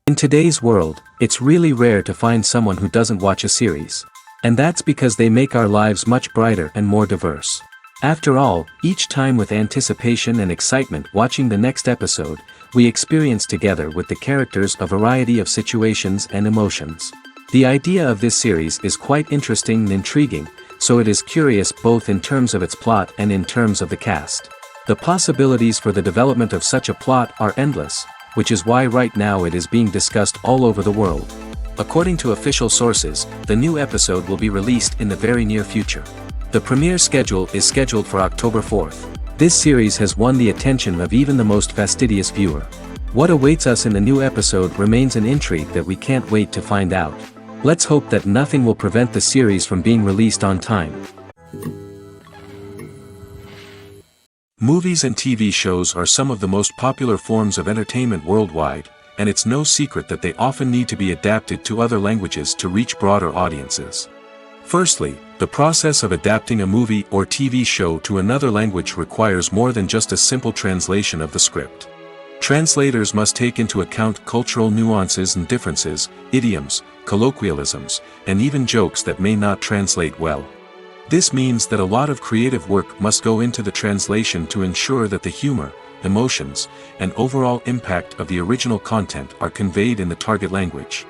In today's world, it's really rare to find someone who doesn't watch a series. And that's because they make our lives much brighter and more diverse. After all, each time with anticipation and excitement watching the next episode, we experience together with the characters a variety of situations and emotions. The idea of this series is quite interesting and intriguing, so it is curious both in terms of its plot and in terms of the cast. The possibilities for the development of such a plot are endless, which is why right now it is being discussed all over the world. According to official sources, the new episode will be released in the very near future. The premiere schedule is scheduled for October 4th. This series has won the attention of even the most fastidious viewer. What awaits us in the new episode remains an intrigue that we can't wait to find out. Let's hope that nothing will prevent the series from being released on time. Movies and TV shows are some of the most popular forms of entertainment worldwide, and it's no secret that they often need to be adapted to other languages to reach broader audiences. Firstly, the process of adapting a movie or TV show to another language requires more than just a simple translation of the script. Translators must take into account cultural nuances and differences, idioms, colloquialisms, and even jokes that may not translate well. This means that a lot of creative work must go into the translation to ensure that the humor, emotions, and overall impact of the original content are conveyed in the target language.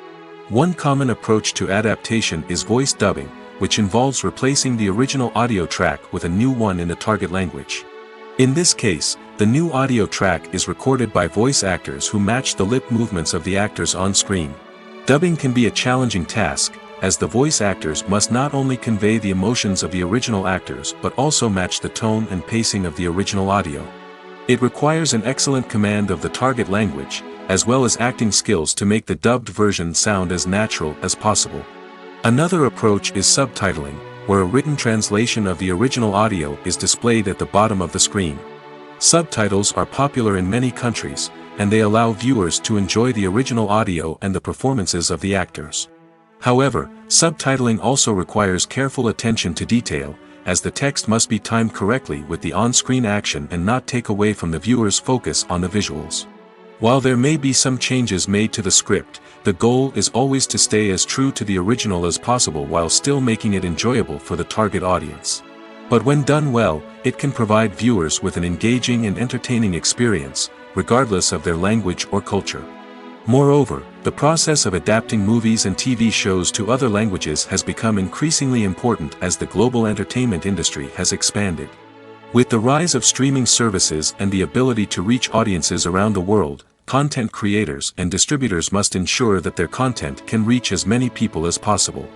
One common approach to adaptation is voice dubbing, which involves replacing the original audio track with a new one in the target language. In this case, the new audio track is recorded by voice actors who match the lip movements of the actors on screen. Dubbing can be a challenging task, as the voice actors must not only convey the emotions of the original actors but also match the tone and pacing of the original audio. It requires an excellent command of the target language, as well as acting skills to make the dubbed version sound as natural as possible. Another approach is subtitling, where a written translation of the original audio is displayed at the bottom of the screen. Subtitles are popular in many countries, and they allow viewers to enjoy the original audio and the performances of the actors. However, subtitling also requires careful attention to detail, as the text must be timed correctly with the on-screen action and not take away from the viewer's focus on the visuals. While there may be some changes made to the script, the goal is always to stay as true to the original as possible while still making it enjoyable for the target audience. But when done well, it can provide viewers with an engaging and entertaining experience, regardless of their language or culture. Moreover, the process of adapting movies and TV shows to other languages has become increasingly important as the global entertainment industry has expanded. With the rise of streaming services and the ability to reach audiences around the world, content creators and distributors must ensure that their content can reach as many people as possible.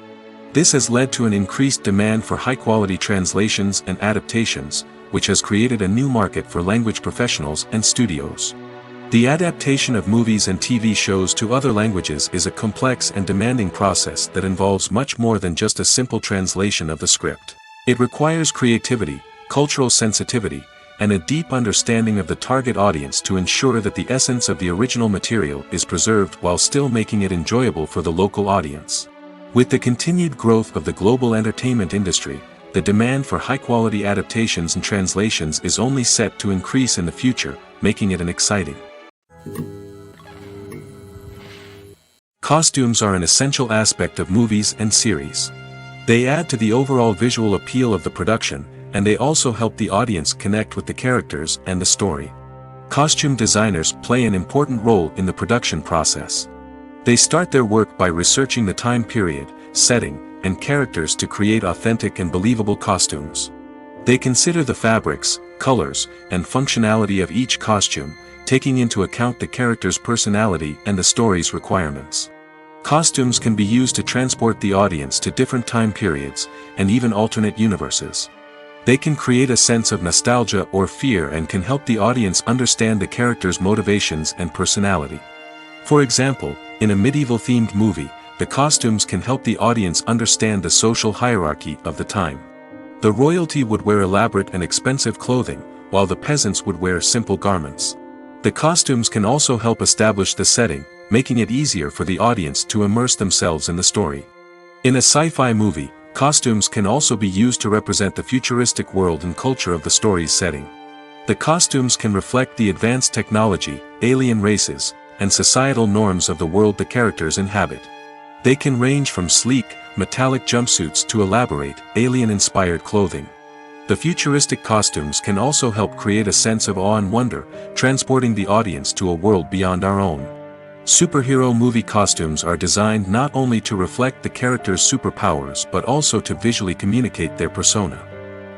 This has led to an increased demand for high-quality translations and adaptations, which has created a new market for language professionals and studios. The adaptation of movies and TV shows to other languages is a complex and demanding process that involves much more than just a simple translation of the script. It requires creativity, cultural sensitivity, and a deep understanding of the target audience to ensure that the essence of the original material is preserved while still making it enjoyable for the local audience. With the continued growth of the global entertainment industry, the demand for high-quality adaptations and translations is only set to increase in the future, making it an exciting. Costumes are an essential aspect of movies and series. They add to the overall visual appeal of the production, and they also help the audience connect with the characters and the story. Costume designers play an important role in the production process. They start their work by researching the time period, setting, and characters to create authentic and believable costumes. They consider the fabrics, colors, and functionality of each costume, taking into account the character's personality and the story's requirements. Costumes can be used to transport the audience to different time periods, and even alternate universes. They can create a sense of nostalgia or fear and can help the audience understand the character's motivations and personality. For example, in a medieval-themed movie, the costumes can help the audience understand the social hierarchy of the time. The royalty would wear elaborate and expensive clothing, while the peasants would wear simple garments. The costumes can also help establish the setting, making it easier for the audience to immerse themselves in the story. In a sci-fi movie, costumes can also be used to represent the futuristic world and culture of the story's setting. The costumes can reflect the advanced technology, alien races, and societal norms of the world the characters inhabit. They can range from sleek, metallic jumpsuits to elaborate, alien-inspired clothing. The futuristic costumes can also help create a sense of awe and wonder, transporting the audience to a world beyond our own. Superhero movie costumes are designed not only to reflect the character's superpowers but also to visually communicate their persona.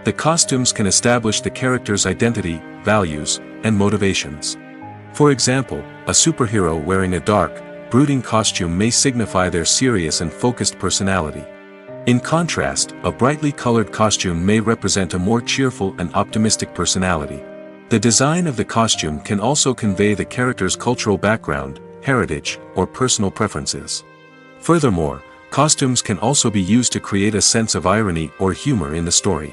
The costumes can establish the character's identity, values, and motivations. For example, a superhero wearing a dark, brooding costume may signify their serious and focused personality. In contrast, a brightly colored costume may represent a more cheerful and optimistic personality. The design of the costume can also convey the character's cultural background, heritage, or personal preferences. Furthermore, costumes can also be used to create a sense of irony or humor in the story.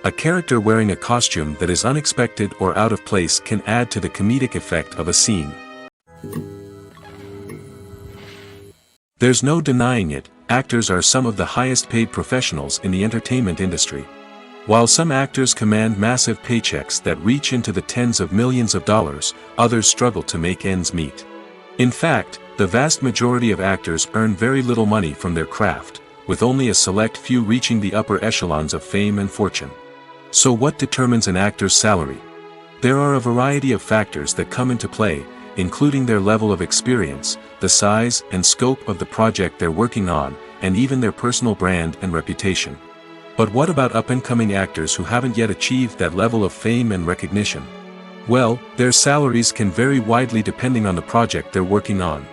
A character wearing a costume that is unexpected or out of place can add to the comedic effect of a scene. There's no denying it, actors are some of the highest paid professionals in the entertainment industry. While some actors command massive paychecks that reach into the tens of millions of dollars, others struggle to make ends meet. In fact, the vast majority of actors earn very little money from their craft, with only a select few reaching the upper echelons of fame and fortune. So what determines an actor's salary? There are a variety of factors that come into play, including their level of experience, the size and scope of the project they're working on, and even their personal brand and reputation. But what about up-and-coming actors who haven't yet achieved that level of fame and recognition? Well, their salaries can vary widely depending on the project they're working on.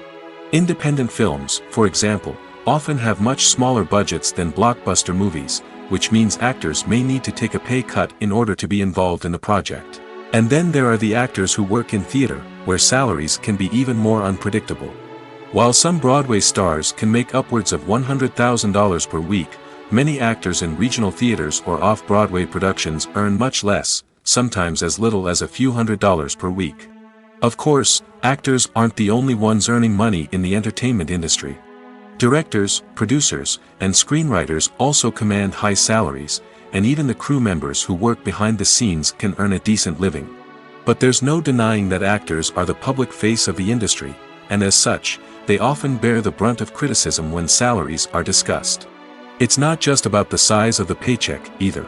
Independent films, for example, often have much smaller budgets than blockbuster movies, which means actors may need to take a pay cut in order to be involved in the project. And then there are the actors who work in theater, where salaries can be even more unpredictable. While some Broadway stars can make upwards of $100,000 per week, many actors in regional theaters or off-Broadway productions earn much less, sometimes as little as a few $100s per week. Of course, actors aren't the only ones earning money in the entertainment industry. Directors, producers, and screenwriters also command high salaries, and even the crew members who work behind the scenes can earn a decent living. But there's no denying that actors are the public face of the industry, and as such, they often bear the brunt of criticism when salaries are discussed. It's not just about the size of the paycheck, either.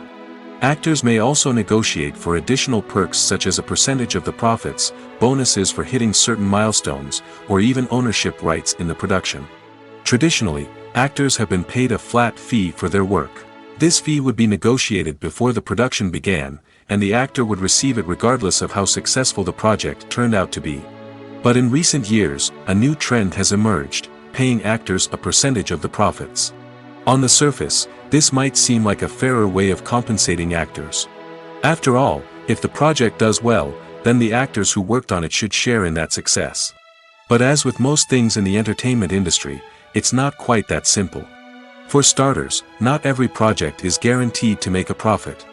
Actors may also negotiate for additional perks such as a percentage of the profits, bonuses for hitting certain milestones, or even ownership rights in the production. Traditionally, actors have been paid a flat fee for their work. This fee would be negotiated before the production began, and the actor would receive it regardless of how successful the project turned out to be. But in recent years, a new trend has emerged, paying actors a percentage of the profits. On the surface, this might seem like a fairer way of compensating actors. After all, if the project does well, then the actors who worked on it should share in that success. But as with most things in the entertainment industry, it's not quite that simple. For starters, not every project is guaranteed to make a profit.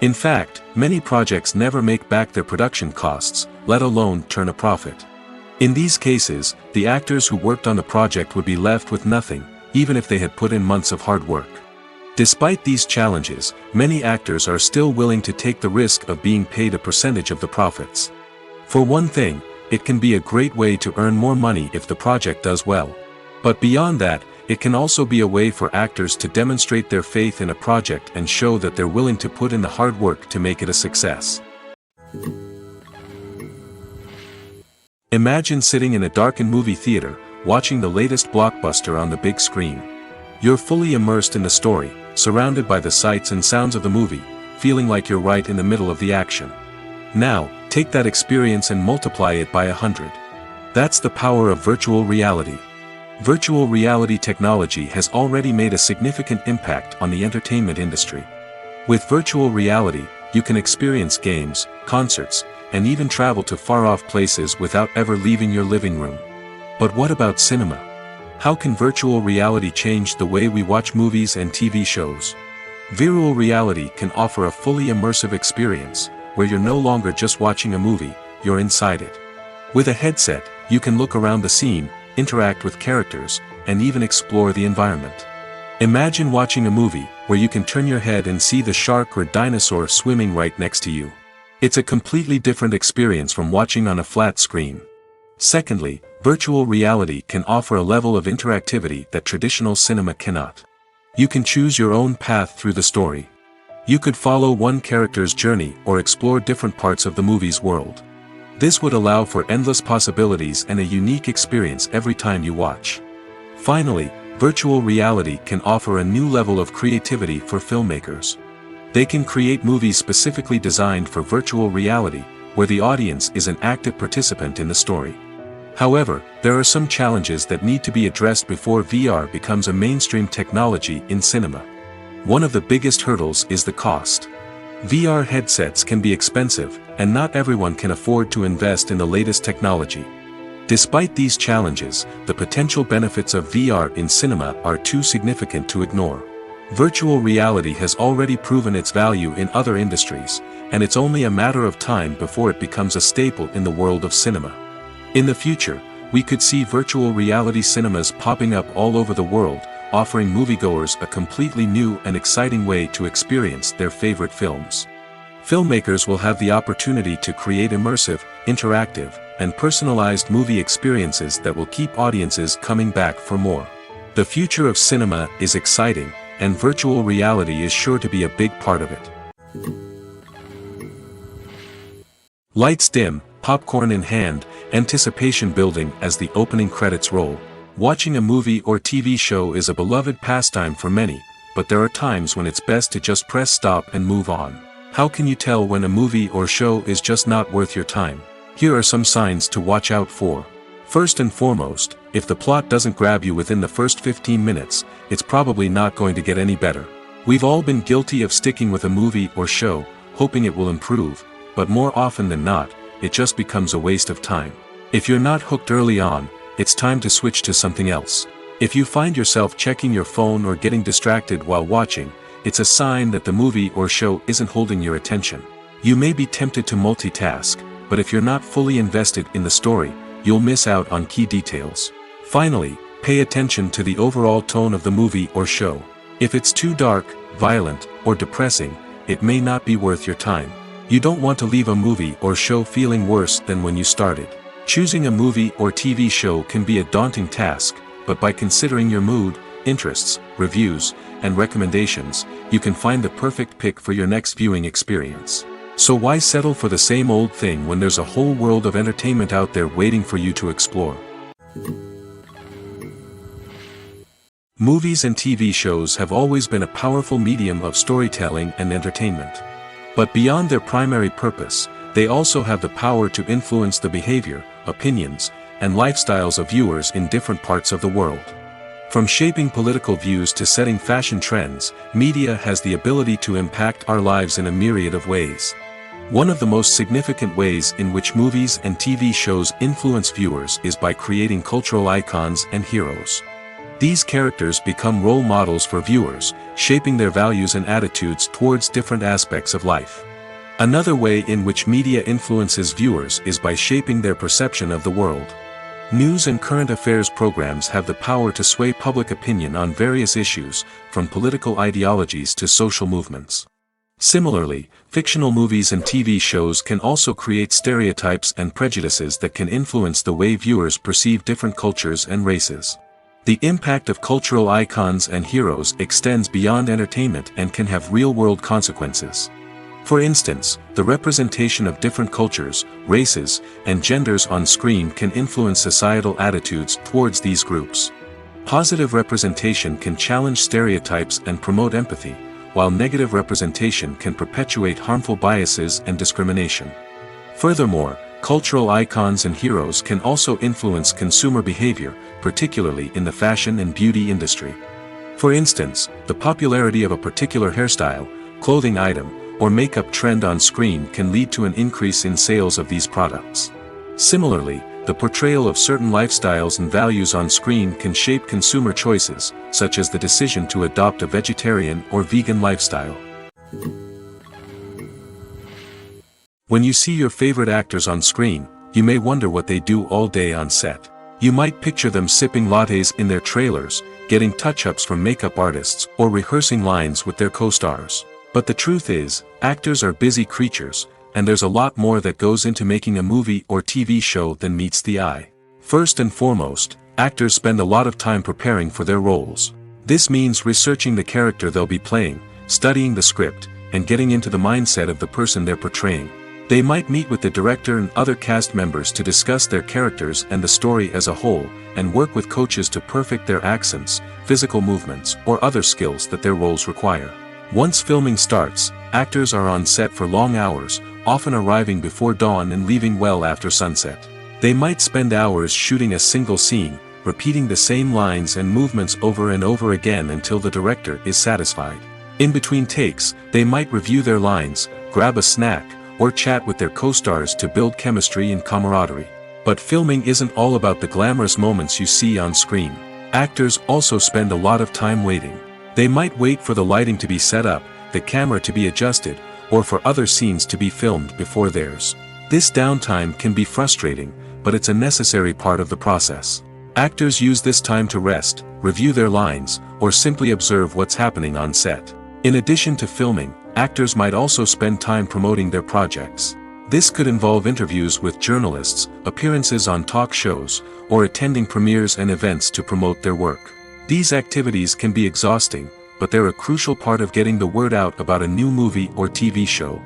In fact, many projects never make back their production costs, let alone turn a profit. In these cases, the actors who worked on the project would be left with nothing, even if they had put in months of hard work. Despite these challenges, many actors are still willing to take the risk of being paid a percentage of the profits. For one thing, it can be a great way to earn more money if the project does well. But beyond that, it can also be a way for actors to demonstrate their faith in a project and show that they're willing to put in the hard work to make it a success. Imagine sitting in a darkened movie theater, watching the latest blockbuster on the big screen. You're fully immersed in the story, surrounded by the sights and sounds of the movie, feeling like you're right in the middle of the action. Now, take that experience and multiply it by 100. That's the power of virtual reality. Virtual reality technology has already made a significant impact on the entertainment industry. With virtual reality, you can experience games, concerts, and even travel to far-off places without ever leaving your living room. But what about cinema? How can virtual reality change the way we watch movies and TV shows? Virtual reality can offer a fully immersive experience, where you're no longer just watching a movie, you're inside it. With a headset, you can look around the scene, interact with characters, and even explore the environment. Imagine watching a movie where you can turn your head and see the shark or dinosaur swimming right next to you. It's a completely different experience from watching on a flat screen. Secondly, virtual reality can offer a level of interactivity that traditional cinema cannot. You can choose your own path through the story. You could follow one character's journey or explore different parts of the movie's world. This would allow for endless possibilities and a unique experience every time you watch. Finally, virtual reality can offer a new level of creativity for filmmakers. They can create movies specifically designed for virtual reality, where the audience is an active participant in the story. However, there are some challenges that need to be addressed before VR becomes a mainstream technology in cinema. One of the biggest hurdles is the cost. VR headsets can be expensive, and not everyone can afford to invest in the latest technology. Despite these challenges, the potential benefits of VR in cinema are too significant to ignore. Virtual reality has already proven its value in other industries, and it's only a matter of time before it becomes a staple in the world of cinema. In the future, we could see virtual reality cinemas popping up all over the world, offering moviegoers a completely new and exciting way to experience their favorite films. Filmmakers will have the opportunity to create immersive, interactive, and personalized movie experiences that will keep audiences coming back for more. The future of cinema is exciting, and virtual reality is sure to be a big part of it. Lights dim, popcorn in hand, anticipation building as the opening credits roll. Watching a movie or TV show is a beloved pastime for many, but there are times when it's best to just press stop and move on. How can you tell when a movie or show is just not worth your time? Here are some signs to watch out for. First and foremost, if the plot doesn't grab you within the first 15 minutes, it's probably not going to get any better. We've all been guilty of sticking with a movie or show, hoping it will improve, but more often than not, it just becomes a waste of time. If you're not hooked early on, it's time to switch to something else. If you find yourself checking your phone or getting distracted while watching, it's a sign that the movie or show isn't holding your attention. You may be tempted to multitask, but if you're not fully invested in the story, you'll miss out on key details. Finally, pay attention to the overall tone of the movie or show. If it's too dark, violent, or depressing, it may not be worth your time. You don't want to leave a movie or show feeling worse than when you started. Choosing a movie or TV show can be a daunting task, but by considering your mood, interests, reviews, and recommendations, you can find the perfect pick for your next viewing experience. So why settle for the same old thing when there's a whole world of entertainment out there waiting for you to explore? Movies and TV shows have always been a powerful medium of storytelling and entertainment. But beyond their primary purpose, they also have the power to influence the behavior, opinions, and lifestyles of viewers in different parts of the world. From shaping political views to setting fashion trends, media has the ability to impact our lives in a myriad of ways. One of the most significant ways in which movies and TV shows influence viewers is by creating cultural icons and heroes. These characters become role models for viewers, shaping their values and attitudes towards different aspects of life. Another way in which media influences viewers is by shaping their perception of the world. News and current affairs programs have the power to sway public opinion on various issues, from political ideologies to social movements. Similarly, fictional movies and TV shows can also create stereotypes and prejudices that can influence the way viewers perceive different cultures and races. The impact of cultural icons and heroes extends beyond entertainment and can have real-world consequences. For instance, the representation of different cultures, races, and genders on screen can influence societal attitudes towards these groups. Positive representation can challenge stereotypes and promote empathy, while negative representation can perpetuate harmful biases and discrimination. Furthermore, cultural icons and heroes can also influence consumer behavior, particularly in the fashion and beauty industry. For instance, the popularity of a particular hairstyle, clothing item, or makeup trend on screen can lead to an increase in sales of these products. Similarly, the portrayal of certain lifestyles and values on screen can shape consumer choices, such as the decision to adopt a vegetarian or vegan lifestyle. When you see your favorite actors on screen, you may wonder what they do all day on set. You might picture them sipping lattes in their trailers, getting touch-ups from makeup artists, or rehearsing lines with their co-stars. But the truth is, actors are busy creatures, and there's a lot more that goes into making a movie or TV show than meets the eye. First and foremost, actors spend a lot of time preparing for their roles. This means researching the character they'll be playing, studying the script, and getting into the mindset of the person they're portraying. They might meet with the director and other cast members to discuss their characters and the story as a whole, and work with coaches to perfect their accents, physical movements, or other skills that their roles require. Once filming starts, actors are on set for long hours, often arriving before dawn and leaving well after sunset. They might spend hours shooting a single scene, repeating the same lines and movements over and over again until the director is satisfied. In between takes, they might review their lines, grab a snack, or chat with their co-stars to build chemistry and camaraderie. But filming isn't all about the glamorous moments you see on screen. Actors also spend a lot of time waiting. They might wait for the lighting to be set up, the camera to be adjusted, or for other scenes to be filmed before theirs. This downtime can be frustrating, but it's a necessary part of the process. Actors use this time to rest, review their lines, or simply observe what's happening on set. In addition to filming, actors might also spend time promoting their projects. This could involve interviews with journalists, appearances on talk shows, or attending premieres and events to promote their work. These activities can be exhausting, but they're a crucial part of getting the word out about a new movie or TV show.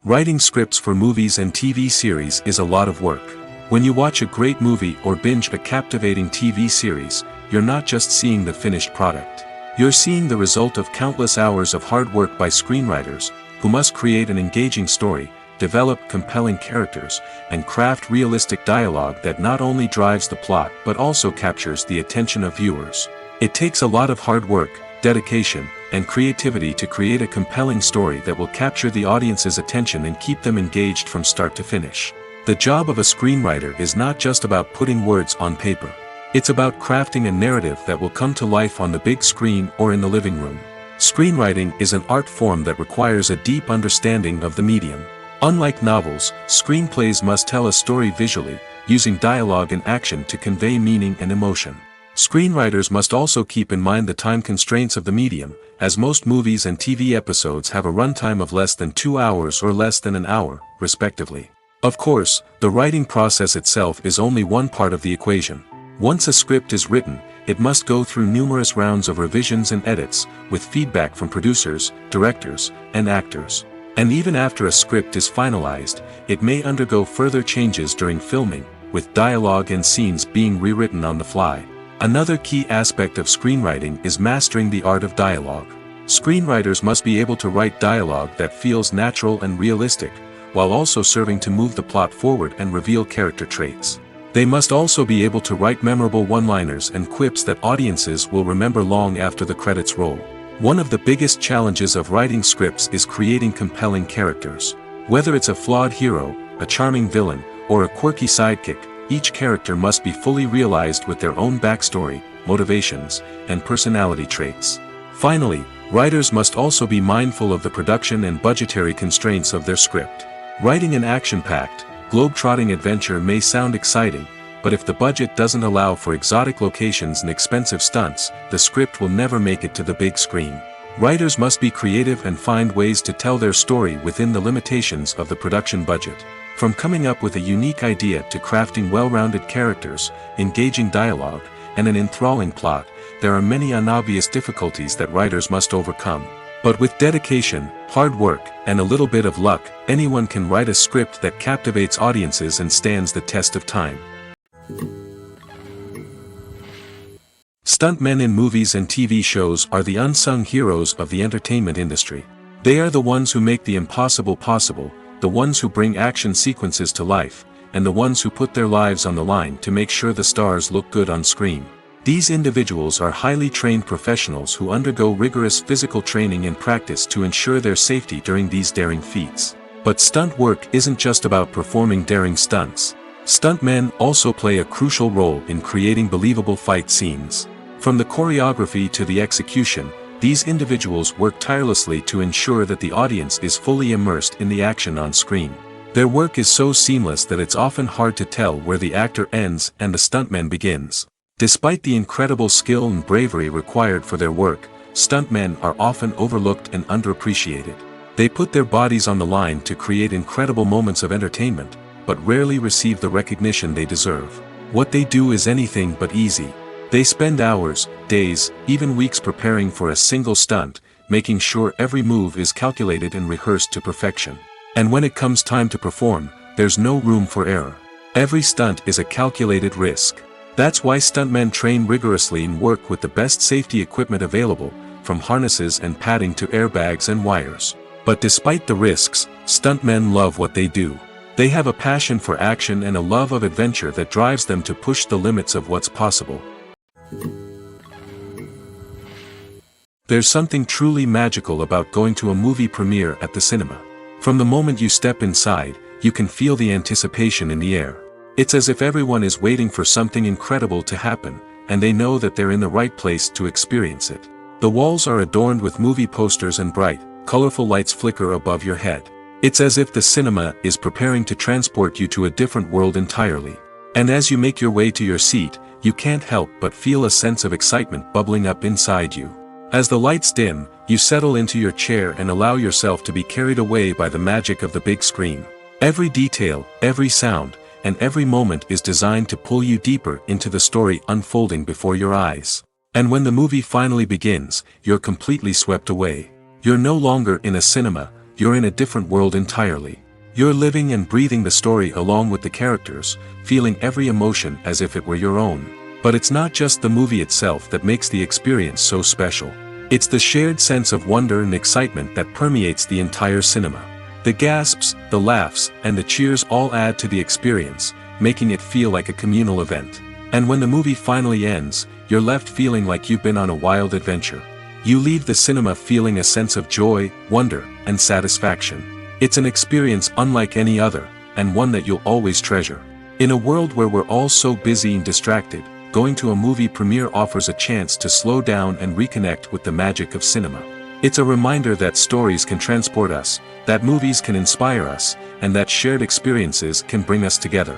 Writing scripts for movies and TV series is a lot of work. When you watch a great movie or binge a captivating TV series, you're not just seeing the finished product. You're seeing the result of countless hours of hard work by screenwriters, who must create an engaging story, develop compelling characters, and craft realistic dialogue that not only drives the plot but also captures the attention of viewers. It takes a lot of hard work, dedication, and creativity to create a compelling story that will capture the audience's attention and keep them engaged from start to finish. The job of a screenwriter is not just about putting words on paper. It's about crafting a narrative that will come to life on the big screen or in the living room. Screenwriting is an art form that requires a deep understanding of the medium. Unlike novels, screenplays must tell a story visually, using dialogue and action to convey meaning and emotion. Screenwriters must also keep in mind the time constraints of the medium, as most movies and TV episodes have a runtime of less than 2 hours or less than an hour, respectively. Of course, the writing process itself is only one part of the equation. Once a script is written, it must go through numerous rounds of revisions and edits, with feedback from producers, directors, and actors. And even after a script is finalized, it may undergo further changes during filming, with dialogue and scenes being rewritten on the fly. Another key aspect of screenwriting is mastering the art of dialogue. Screenwriters must be able to write dialogue that feels natural and realistic, while also serving to move the plot forward and reveal character traits. They must also be able to write memorable one-liners and quips that audiences will remember long after the credits roll. One of the biggest challenges of writing scripts is creating compelling characters. Whether it's a flawed hero, a charming villain, or a quirky sidekick, each character must be fully realized with their own backstory, motivations, and personality traits. Finally, writers must also be mindful of the production and budgetary constraints of their script. Writing an action-packed, globe-trotting adventure may sound exciting, but if the budget doesn't allow for exotic locations and expensive stunts, the script will never make it to the big screen. Writers must be creative and find ways to tell their story within the limitations of the production budget. From coming up with a unique idea to crafting well-rounded characters, engaging dialogue, and an enthralling plot, there are many unobvious difficulties that writers must overcome. But with dedication, hard work, and a little bit of luck, anyone can write a script that captivates audiences and stands the test of time. Stuntmen in movies and TV shows are the unsung heroes of the entertainment industry. They are the ones who make the impossible possible, the ones who bring action sequences to life, and the ones who put their lives on the line to make sure the stars look good on screen. These individuals are highly trained professionals who undergo rigorous physical training and practice to ensure their safety during these daring feats. But stunt work isn't just about performing daring stunts. Stuntmen also play a crucial role in creating believable fight scenes. From the choreography to the execution, these individuals work tirelessly to ensure that the audience is fully immersed in the action on screen. Their work is so seamless that it's often hard to tell where the actor ends and the stuntman begins. Despite the incredible skill and bravery required for their work, stuntmen are often overlooked and underappreciated. They put their bodies on the line to create incredible moments of entertainment, but rarely receive the recognition they deserve. What they do is anything but easy. They spend hours, days, even weeks preparing for a single stunt, making sure every move is calculated and rehearsed to perfection. And when it comes time to perform, there's no room for error. Every stunt is a calculated risk. That's why stuntmen train rigorously and work with the best safety equipment available, from harnesses and padding to airbags and wires. But despite the risks, stuntmen love what they do. They have a passion for action and a love of adventure that drives them to push the limits of what's possible. There's something truly magical about going to a movie premiere at the cinema. From the moment you step inside, you can feel the anticipation in the air. It's as if everyone is waiting for something incredible to happen, and they know that they're in the right place to experience it. The walls are adorned with movie posters and bright, colorful lights flicker above your head. It's as if the cinema is preparing to transport you to a different world entirely. And as you make your way to your seat, you can't help but feel a sense of excitement bubbling up inside you. As the lights dim, you settle into your chair and allow yourself to be carried away by the magic of the big screen. Every detail, every sound, and every moment is designed to pull you deeper into the story unfolding before your eyes. And when the movie finally begins, you're completely swept away. You're no longer in a cinema, you're in a different world entirely. You're living and breathing the story along with the characters, feeling every emotion as if it were your own. But it's not just the movie itself that makes the experience so special. It's the shared sense of wonder and excitement that permeates the entire cinema. The gasps, the laughs, and the cheers all add to the experience, making it feel like a communal event. And when the movie finally ends, you're left feeling like you've been on a wild adventure. You leave the cinema feeling a sense of joy, wonder, and satisfaction. It's an experience unlike any other, and one that you'll always treasure. In a world where we're all so busy and distracted, going to a movie premiere offers a chance to slow down and reconnect with the magic of cinema. It's a reminder that stories can transport us, that movies can inspire us, and that shared experiences can bring us together.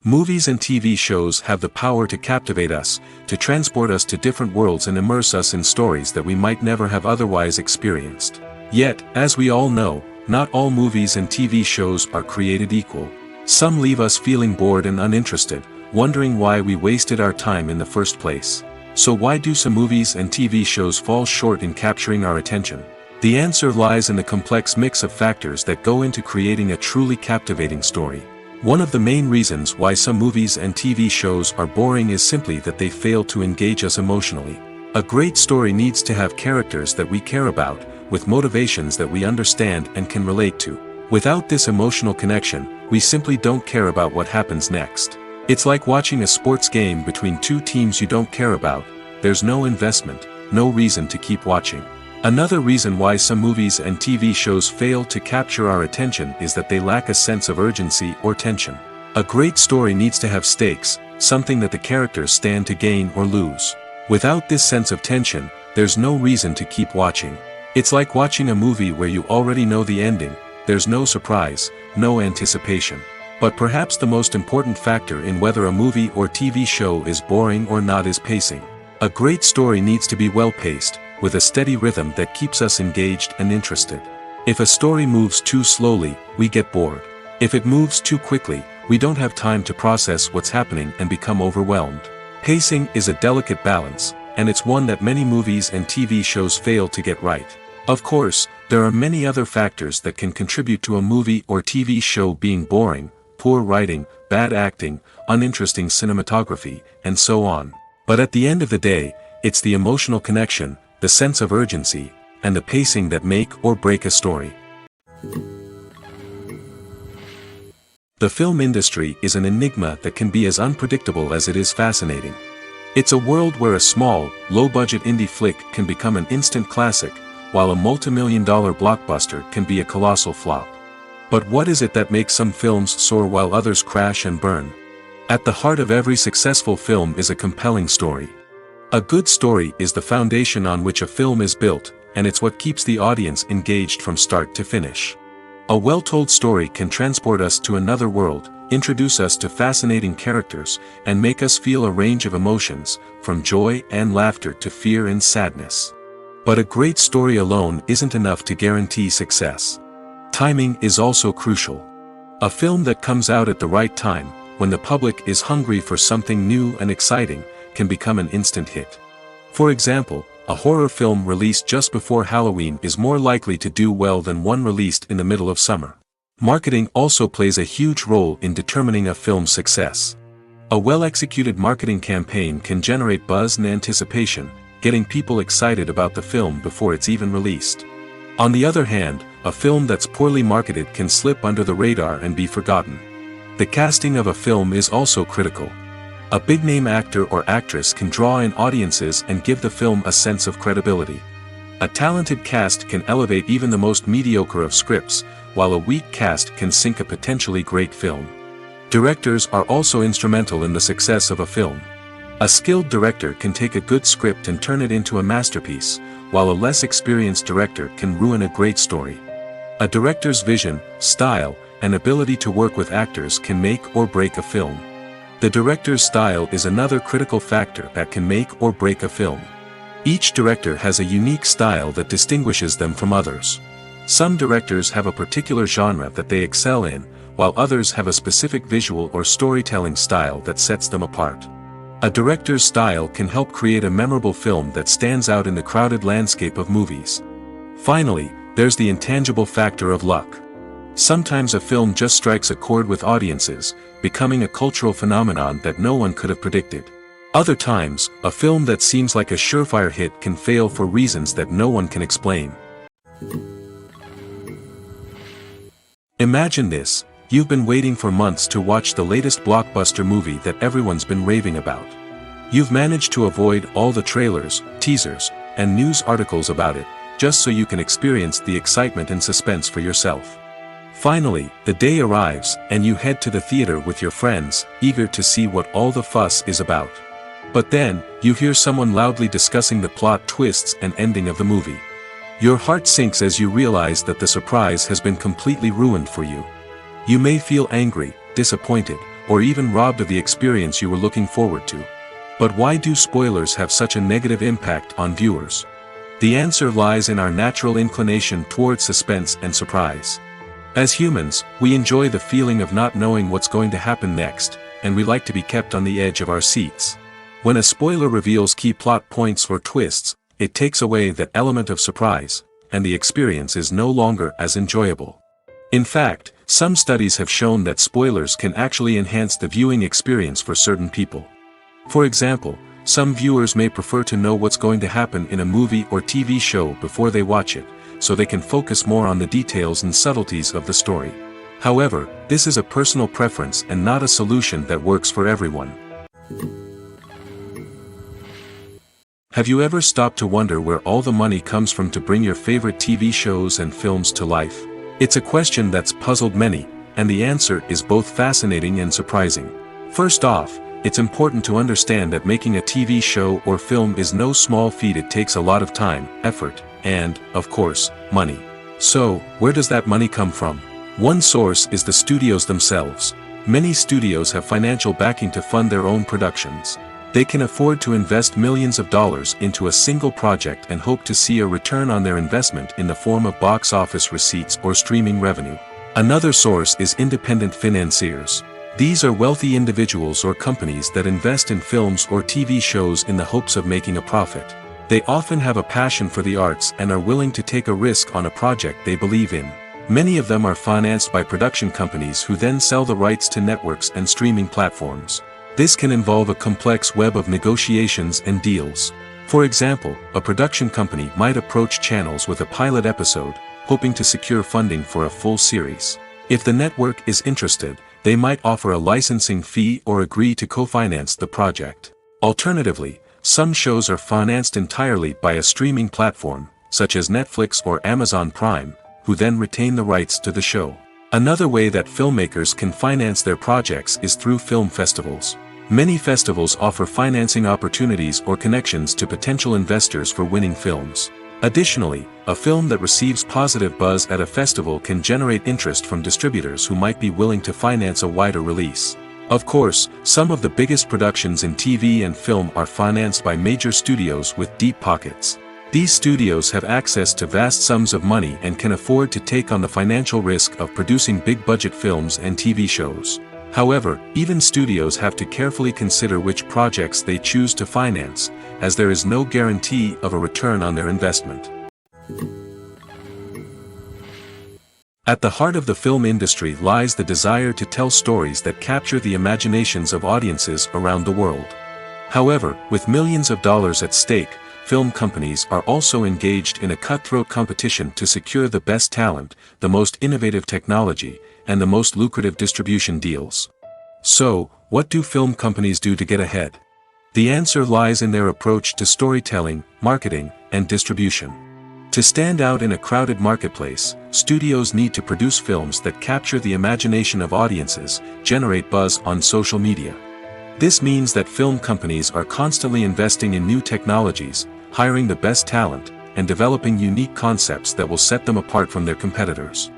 Movies and TV shows have the power to captivate us, to transport us to different worlds and immerse us in stories that we might never have otherwise experienced. Yet, as we all know, not all movies and TV shows are created equal. Some leave us feeling bored and uninterested, wondering why we wasted our time in the first place. So why do some movies and TV shows fall short in capturing our attention? The answer lies in the complex mix of factors that go into creating a truly captivating story. One of the main reasons why some movies and TV shows are boring is simply that they fail to engage us emotionally. A great story needs to have characters that we care about, with motivations that we understand and can relate to. Without this emotional connection, we simply don't care about what happens next. It's like watching a sports game between two teams you don't care about. There's no investment, no reason to keep watching. Another reason why some movies and TV shows fail to capture our attention is that they lack a sense of urgency or tension. A great story needs to have stakes, something that the characters stand to gain or lose. Without this sense of tension, there's no reason to keep watching. It's like watching a movie where you already know the ending. There's no surprise, no anticipation. But perhaps the most important factor in whether a movie or TV show is boring or not is pacing. A great story needs to be well-paced, with a steady rhythm that keeps us engaged and interested. If a story moves too slowly, we get bored. If it moves too quickly, we don't have time to process what's happening and become overwhelmed. Pacing is a delicate balance, and it's one that many movies and TV shows fail to get right. Of course, there are many other factors that can contribute to a movie or TV show being boring: poor writing, bad acting, uninteresting cinematography, and so on. But at the end of the day, it's the emotional connection, the sense of urgency, and the pacing that make or break a story. The film industry is an enigma that can be as unpredictable as it is fascinating. It's a world where a small, low-budget indie flick can become an instant classic, while a multi-million-dollar blockbuster can be a colossal flop. But what is it that makes some films soar while others crash and burn? At the heart of every successful film is a compelling story. A good story is the foundation on which a film is built, and it's what keeps the audience engaged from start to finish. A well-told story can transport us to another world, introduce us to fascinating characters, and make us feel a range of emotions, from joy and laughter to fear and sadness. But a great story alone isn't enough to guarantee success. Timing is also crucial. A film that comes out at the right time, when the public is hungry for something new and exciting, can become an instant hit. For example, a horror film released just before Halloween is more likely to do well than one released in the middle of summer. Marketing also plays a huge role in determining a film's success. A well-executed marketing campaign can generate buzz and anticipation, getting people excited about the film before it's even released. On the other hand, a film that's poorly marketed can slip under the radar and be forgotten. The casting of a film is also critical. A big-name actor or actress can draw in audiences and give the film a sense of credibility. A talented cast can elevate even the most mediocre of scripts, while a weak cast can sink a potentially great film. Directors are also instrumental in the success of a film. A skilled director can take a good script and turn it into a masterpiece, while a less experienced director can ruin a great story. A director's vision, style, and ability to work with actors can make or break a film. The director's style is another critical factor that can make or break a film. Each director has a unique style that distinguishes them from others. Some directors have a particular genre that they excel in, while others have a specific visual or storytelling style that sets them apart. A director's style can help create a memorable film that stands out in the crowded landscape of movies. Finally, there's the intangible factor of luck. Sometimes a film just strikes a chord with audiences, becoming a cultural phenomenon that no one could have predicted. Other times, a film that seems like a surefire hit can fail for reasons that no one can explain. Imagine this: you've been waiting for months to watch the latest blockbuster movie that everyone's been raving about. You've managed to avoid all the trailers, teasers, and news articles about it, just so you can experience the excitement and suspense for yourself. Finally, the day arrives, and you head to the theater with your friends, eager to see what all the fuss is about. But then, you hear someone loudly discussing the plot twists and ending of the movie. Your heart sinks as you realize that the surprise has been completely ruined for you. You may feel angry, disappointed, or even robbed of the experience you were looking forward to. But why do spoilers have such a negative impact on viewers? The answer lies in our natural inclination towards suspense and surprise. As humans, we enjoy the feeling of not knowing what's going to happen next, and we like to be kept on the edge of our seats. When a spoiler reveals key plot points or twists, it takes away that element of surprise, and the experience is no longer as enjoyable. In fact, some studies have shown that spoilers can actually enhance the viewing experience for certain people. For example, some viewers may prefer to know what's going to happen in a movie or TV show before they watch it, so they can focus more on the details and subtleties of the story. However, this is a personal preference and not a solution that works for everyone. Have you ever stopped to wonder where all the money comes from to bring your favorite TV shows and films to life? It's a question that's puzzled many, and the answer is both fascinating and surprising. First off, it's important to understand that making a TV show or film is no small feat. It takes a lot of time, effort, and, of course, money. So, where does that money come from? One source is the studios themselves. Many studios have financial backing to fund their own productions. They can afford to invest millions of dollars into a single project and hope to see a return on their investment in the form of box office receipts or streaming revenue. Another source is independent financiers. These are wealthy individuals or companies that invest in films or TV shows in the hopes of making a profit. They often have a passion for the arts and are willing to take a risk on a project they believe in. Many of them are financed by production companies who then sell the rights to networks and streaming platforms. This can involve a complex web of negotiations and deals. For example, a production company might approach channels with a pilot episode, hoping to secure funding for a full series. If the network is interested, they might offer a licensing fee or agree to co-finance the project. Alternatively, some shows are financed entirely by a streaming platform, such as Netflix or Amazon Prime, who then retain the rights to the show. Another way that filmmakers can finance their projects is through film festivals. Many festivals offer financing opportunities or connections to potential investors for winning films. Additionally, a film that receives positive buzz at a festival can generate interest from distributors who might be willing to finance a wider release. Of course, some of the biggest productions in TV and film are financed by major studios with deep pockets. These studios have access to vast sums of money and can afford to take on the financial risk of producing big-budget films and TV shows. However, even studios have to carefully consider which projects they choose to finance, as there is no guarantee of a return on their investment. At the heart of the film industry lies the desire to tell stories that capture the imaginations of audiences around the world. However, with millions of dollars at stake, film companies are also engaged in a cutthroat competition to secure the best talent, the most innovative technology, and the most lucrative distribution deals. So, what do film companies do to get ahead? The answer lies in their approach to storytelling, marketing, and distribution. To stand out in a crowded marketplace, studios need to produce films that capture the imagination of audiences, generate buzz on social media. This means that film companies are constantly investing in new technologies, hiring the best talent, and developing unique concepts that will set them apart from their competitors.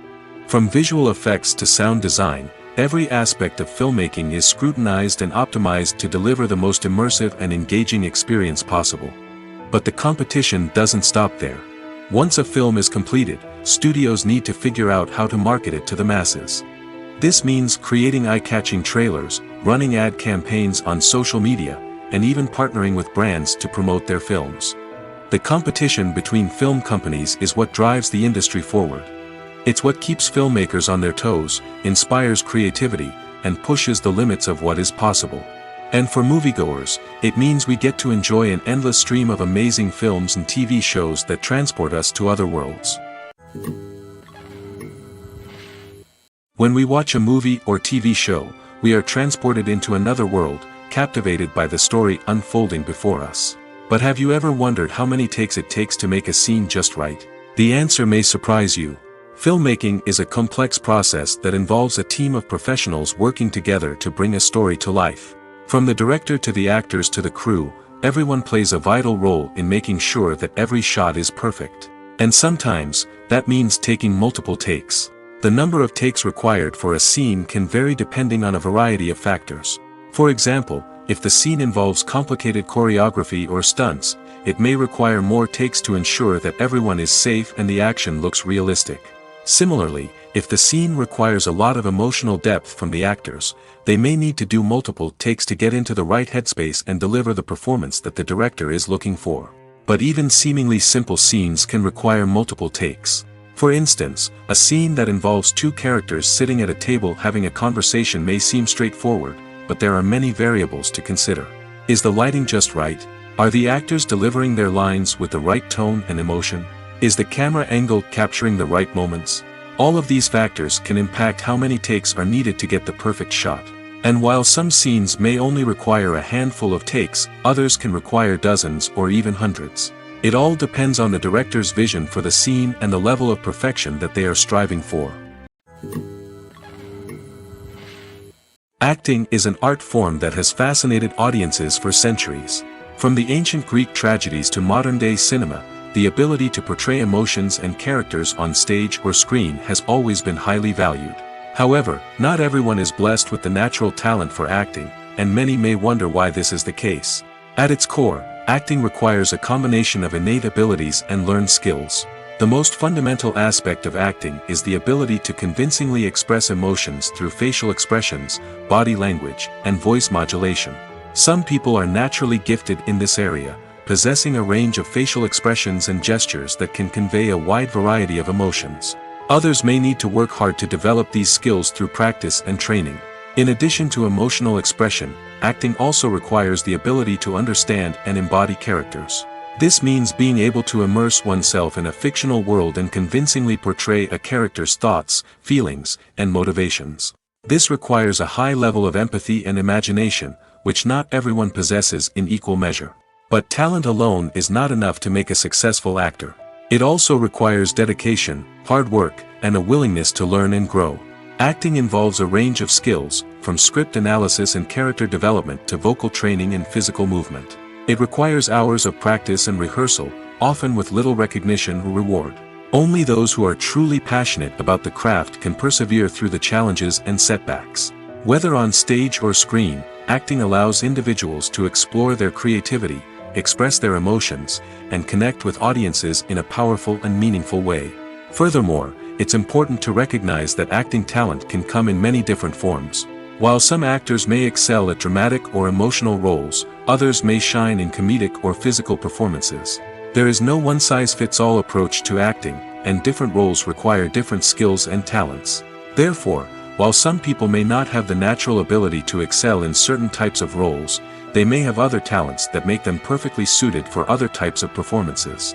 From visual effects to sound design, every aspect of filmmaking is scrutinized and optimized to deliver the most immersive and engaging experience possible. But the competition doesn't stop there. Once a film is completed, studios need to figure out how to market it to the masses. This means creating eye-catching trailers, running ad campaigns on social media, and even partnering with brands to promote their films. The competition between film companies is what drives the industry forward. It's what keeps filmmakers on their toes, inspires creativity, and pushes the limits of what is possible. And for moviegoers, it means we get to enjoy an endless stream of amazing films and TV shows that transport us to other worlds. When we watch a movie or TV show, we are transported into another world, captivated by the story unfolding before us. But have you ever wondered how many takes it takes to make a scene just right? The answer may surprise you. Filmmaking is a complex process that involves a team of professionals working together to bring a story to life. From the director to the actors to the crew, everyone plays a vital role in making sure that every shot is perfect. And sometimes, that means taking multiple takes. The number of takes required for a scene can vary depending on a variety of factors. For example, if the scene involves complicated choreography or stunts, it may require more takes to ensure that everyone is safe and the action looks realistic. Similarly, if the scene requires a lot of emotional depth from the actors, they may need to do multiple takes to get into the right headspace and deliver the performance that the director is looking for. But even seemingly simple scenes can require multiple takes. For instance, a scene that involves two characters sitting at a table having a conversation may seem straightforward, but there are many variables to consider. Is the lighting just right? Are the actors delivering their lines with the right tone and emotion? Is the camera angle capturing the right moments? All of these factors can impact how many takes are needed to get the perfect shot. And while some scenes may only require a handful of takes, others can require dozens or even hundreds. It all depends on the director's vision for the scene and the level of perfection that they are striving for. Acting is an art form that has fascinated audiences for centuries. From the ancient Greek tragedies to modern-day cinema, the ability to portray emotions and characters on stage or screen has always been highly valued. However, not everyone is blessed with the natural talent for acting, and many may wonder why this is the case. At its core, acting requires a combination of innate abilities and learned skills. The most fundamental aspect of acting is the ability to convincingly express emotions through facial expressions, body language, and voice modulation. Some people are naturally gifted in this area, possessing a range of facial expressions and gestures that can convey a wide variety of emotions. Others may need to work hard to develop these skills through practice and training. In addition to emotional expression, acting also requires the ability to understand and embody characters. This means being able to immerse oneself in a fictional world and convincingly portray a character's thoughts, feelings, and motivations. This requires a high level of empathy and imagination, which not everyone possesses in equal measure. But talent alone is not enough to make a successful actor. It also requires dedication, hard work, and a willingness to learn and grow. Acting involves a range of skills, from script analysis and character development to vocal training and physical movement. It requires hours of practice and rehearsal, often with little recognition or reward. Only those who are truly passionate about the craft can persevere through the challenges and setbacks. Whether on stage or screen, acting allows individuals to explore their creativity, express their emotions, and connect with audiences in a powerful and meaningful way. Furthermore, it's important to recognize that acting talent can come in many different forms. While some actors may excel at dramatic or emotional roles, others may shine in comedic or physical performances. There is no one-size-fits-all approach to acting, and different roles require different skills and talents. Therefore, while some people may not have the natural ability to excel in certain types of roles, they may have other talents that make them perfectly suited for other types of performances.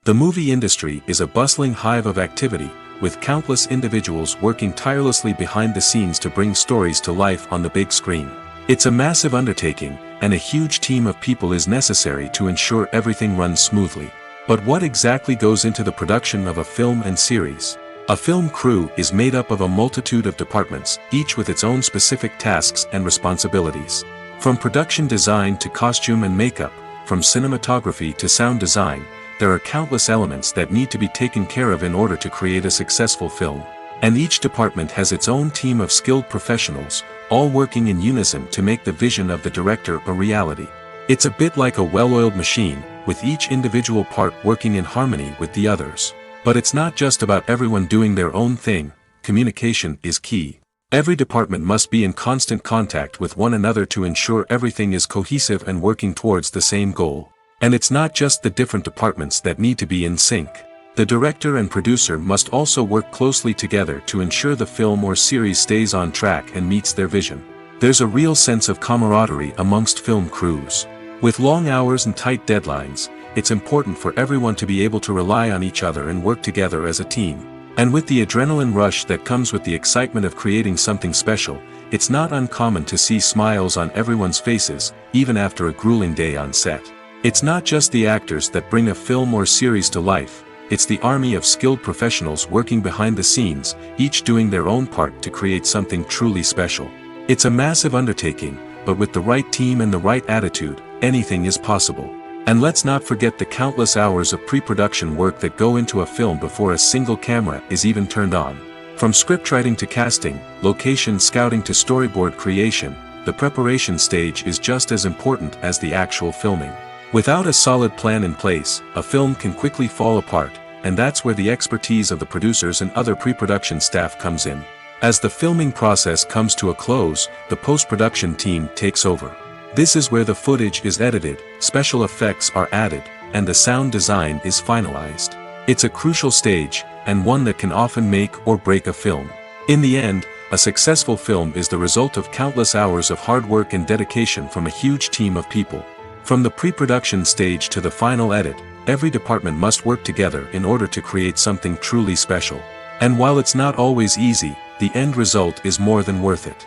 The movie industry is a bustling hive of activity, with countless individuals working tirelessly behind the scenes to bring stories to life on the big screen. It's a massive undertaking, and a huge team of people is necessary to ensure everything runs smoothly. But what exactly goes into the production of a film and series? A film crew is made up of a multitude of departments, each with its own specific tasks and responsibilities. From production design to costume and makeup, from cinematography to sound design, there are countless elements that need to be taken care of in order to create a successful film. And each department has its own team of skilled professionals, all working in unison to make the vision of the director a reality. It's a bit like a well-oiled machine, with each individual part working in harmony with the others. But it's not just about everyone doing their own thing. Communication is key. Every department must be in constant contact with one another to ensure everything is cohesive and working towards the same goal. And it's not just the different departments that need to be in sync. The director and producer must also work closely together to ensure the film or series stays on track and meets their vision. There's a real sense of camaraderie amongst film crews. With long hours and tight deadlines, it's important for everyone to be able to rely on each other and work together as a team. And with the adrenaline rush that comes with the excitement of creating something special, it's not uncommon to see smiles on everyone's faces, even after a grueling day on set. It's not just the actors that bring a film or series to life, it's the army of skilled professionals working behind the scenes, each doing their own part to create something truly special. It's a massive undertaking, but with the right team and the right attitude, anything is possible. And let's not forget the countless hours of pre-production work that go into a film before a single camera is even turned on. From scriptwriting to casting, location scouting to storyboard creation, the preparation stage is just as important as the actual filming. Without a solid plan in place, a film can quickly fall apart, and that's where the expertise of the producers and other pre-production staff comes in. As the filming process comes to a close, the post-production team takes over. This is where the footage is edited, special effects are added, and the sound design is finalized. It's a crucial stage, and one that can often make or break a film. In the end, a successful film is the result of countless hours of hard work and dedication from a huge team of people. From the pre-production stage to the final edit, every department must work together in order to create something truly special. And while it's not always easy, the end result is more than worth it.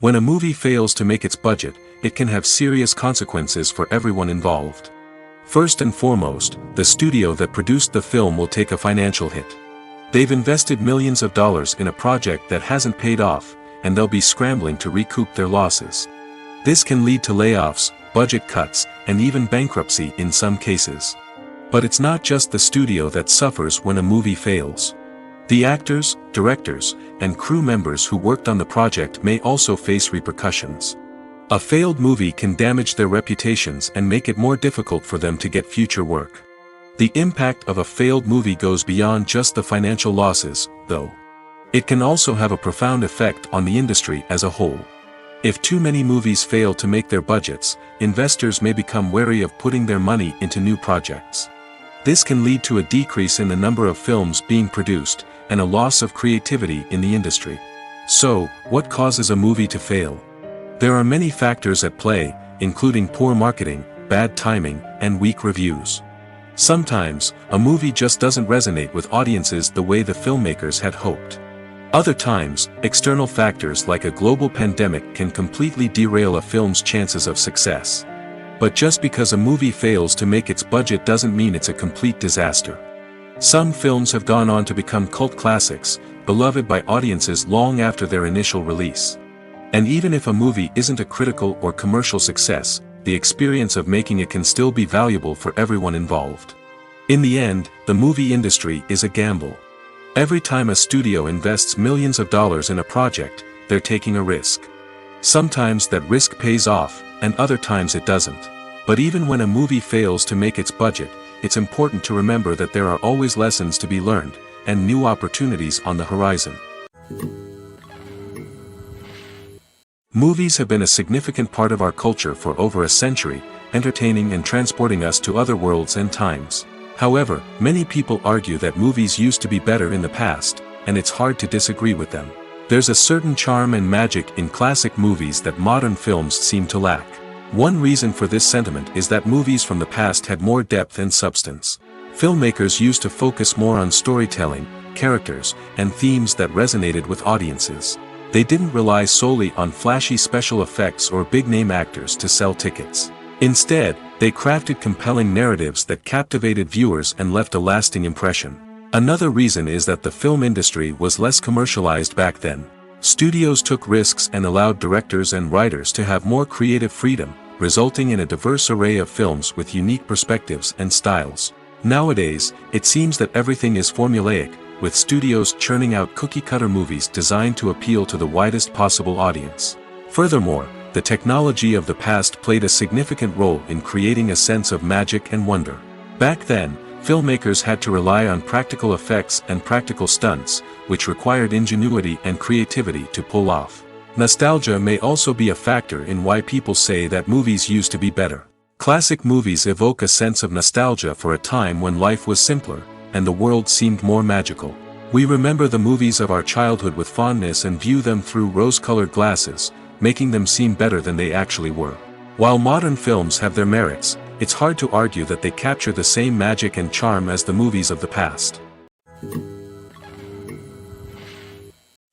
When a movie fails to make its budget, it can have serious consequences for everyone involved. First and foremost, the studio that produced the film will take a financial hit. They've invested millions of dollars in a project that hasn't paid off, and they'll be scrambling to recoup their losses. This can lead to layoffs, budget cuts, and even bankruptcy in some cases. But it's not just the studio that suffers when a movie fails. The actors, directors, and crew members who worked on the project may also face repercussions. A failed movie can damage their reputations and make it more difficult for them to get future work. The impact of a failed movie goes beyond just the financial losses, though. It can also have a profound effect on the industry as a whole. If too many movies fail to make their budgets, investors may become wary of putting their money into new projects. This can lead to a decrease in the number of films being produced, and a loss of creativity in the industry. So, what causes a movie to fail? There are many factors at play, including poor marketing, bad timing, and weak reviews. Sometimes, a movie just doesn't resonate with audiences the way the filmmakers had hoped. Other times, external factors like a global pandemic can completely derail a film's chances of success. But just because a movie fails to make its budget doesn't mean it's a complete disaster. Some films have gone on to become cult classics, beloved by audiences long after their initial release. And even if a movie isn't a critical or commercial success, the experience of making it can still be valuable for everyone involved. In the end, the movie industry is a gamble. Every time a studio invests millions of dollars in a project, they're taking a risk. Sometimes that risk pays off, and other times it doesn't. But even when a movie fails to make its budget, it's important to remember that there are always lessons to be learned, and new opportunities on the horizon. Movies have been a significant part of our culture for over a century, entertaining and transporting us to other worlds and times. However, many people argue that movies used to be better in the past, and it's hard to disagree with them. There's a certain charm and magic in classic movies that modern films seem to lack. One reason for this sentiment is that movies from the past had more depth and substance. Filmmakers used to focus more on storytelling, characters, and themes that resonated with audiences. They didn't rely solely on flashy special effects or big-name actors to sell tickets. Instead, they crafted compelling narratives that captivated viewers and left a lasting impression. Another reason is that the film industry was less commercialized back then. Studios took risks and allowed directors and writers to have more creative freedom, resulting in a diverse array of films with unique perspectives and styles. Nowadays, it seems that everything is formulaic, with studios churning out cookie-cutter movies designed to appeal to the widest possible audience. Furthermore, the technology of the past played a significant role in creating a sense of magic and wonder. Back then, filmmakers had to rely on practical effects and practical stunts, which required ingenuity and creativity to pull off. Nostalgia may also be a factor in why people say that movies used to be better. Classic movies evoke a sense of nostalgia for a time when life was simpler, and the world seemed more magical. We remember the movies of our childhood with fondness and view them through rose-colored glasses, making them seem better than they actually were. While modern films have their merits, it's hard to argue that they capture the same magic and charm as the movies of the past.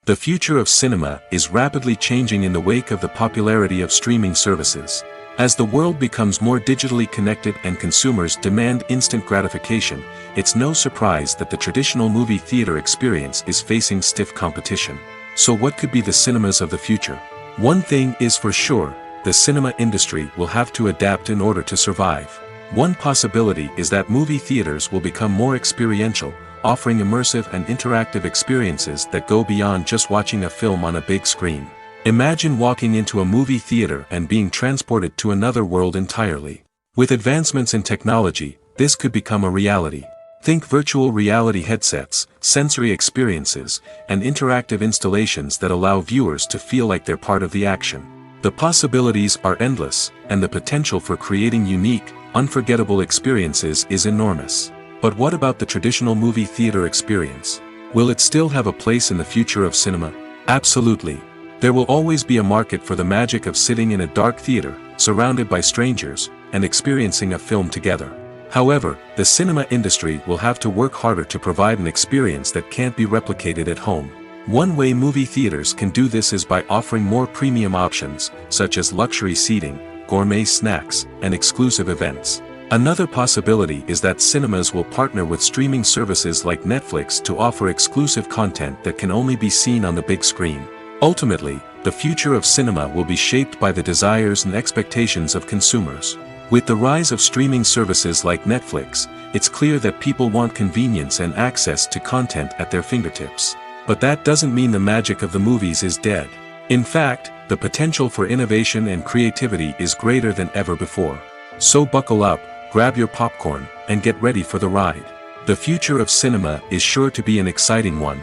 The future of cinema is rapidly changing in the wake of the popularity of streaming services. As the world becomes more digitally connected and consumers demand instant gratification, it's no surprise that the traditional movie theater experience is facing stiff competition. So what could be the cinemas of the future? One thing is for sure, the cinema industry will have to adapt in order to survive. One possibility is that movie theaters will become more experiential, offering immersive and interactive experiences that go beyond just watching a film on a big screen. Imagine walking into a movie theater and being transported to another world entirely. With advancements in technology, this could become a reality. Think virtual reality headsets, sensory experiences, and interactive installations that allow viewers to feel like they're part of the action. The possibilities are endless, and the potential for creating unique, unforgettable experiences is enormous. But what about the traditional movie theater experience? Will it still have a place in the future of cinema? Absolutely. There will always be a market for the magic of sitting in a dark theater, surrounded by strangers, and experiencing a film together. However, the cinema industry will have to work harder to provide an experience that can't be replicated at home. One way movie theaters can do this is by offering more premium options, such as luxury seating, gourmet snacks, and exclusive events. Another possibility is that cinemas will partner with streaming services like Netflix to offer exclusive content that can only be seen on the big screen. Ultimately, the future of cinema will be shaped by the desires and expectations of consumers. With the rise of streaming services like Netflix, it's clear that people want convenience and access to content at their fingertips. But that doesn't mean the magic of the movies is dead. In fact, the potential for innovation and creativity is greater than ever before. So buckle up, grab your popcorn, and get ready for the ride. The future of cinema is sure to be an exciting one.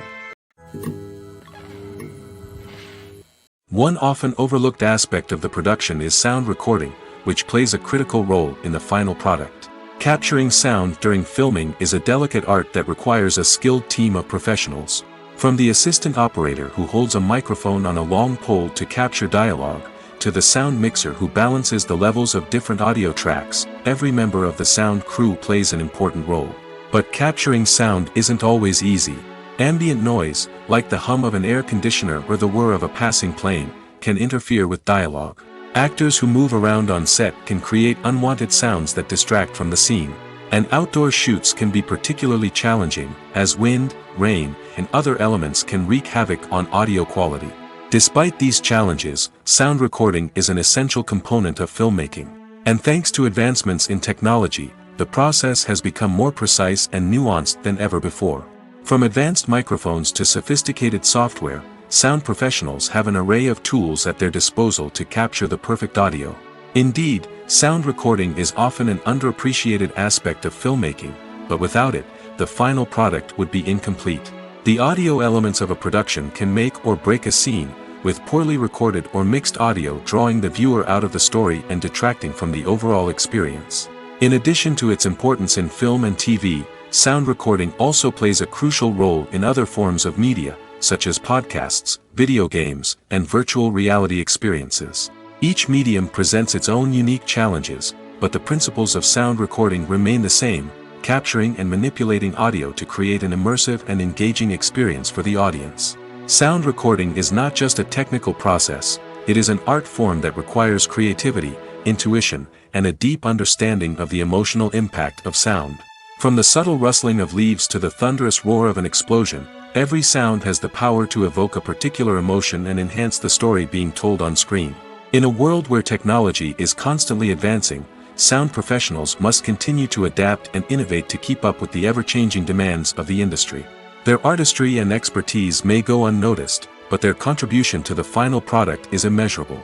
One often overlooked aspect of the production is sound recording, which plays a critical role in the final product. Capturing sound during filming is a delicate art that requires a skilled team of professionals. From the assistant operator who holds a microphone on a long pole to capture dialogue, to the sound mixer who balances the levels of different audio tracks, every member of the sound crew plays an important role. But capturing sound isn't always easy. Ambient noise, like the hum of an air conditioner or the whir of a passing plane, can interfere with dialogue. Actors who move around on set can create unwanted sounds that distract from the scene. And outdoor shoots can be particularly challenging, as wind, rain, and other elements can wreak havoc on audio quality. Despite these challenges, sound recording is an essential component of filmmaking. And thanks to advancements in technology, the process has become more precise and nuanced than ever before. From advanced microphones to sophisticated software, sound professionals have an array of tools at their disposal to capture the perfect audio. Indeed, sound recording is often an underappreciated aspect of filmmaking, but without it, the final product would be incomplete. The audio elements of a production can make or break a scene, with poorly recorded or mixed audio drawing the viewer out of the story and detracting from the overall experience. In addition to its importance in film and TV, sound recording also plays a crucial role in other forms of media, such as podcasts, video games, and virtual reality experiences. Each medium presents its own unique challenges, but the principles of sound recording remain the same, capturing and manipulating audio to create an immersive and engaging experience for the audience. Sound recording is not just a technical process, it is an art form that requires creativity, intuition, and a deep understanding of the emotional impact of sound. From the subtle rustling of leaves to the thunderous roar of an explosion, every sound has the power to evoke a particular emotion and enhance the story being told on screen. In a world where technology is constantly advancing, sound professionals must continue to adapt and innovate to keep up with the ever-changing demands of the industry. Their artistry and expertise may go unnoticed, but their contribution to the final product is immeasurable.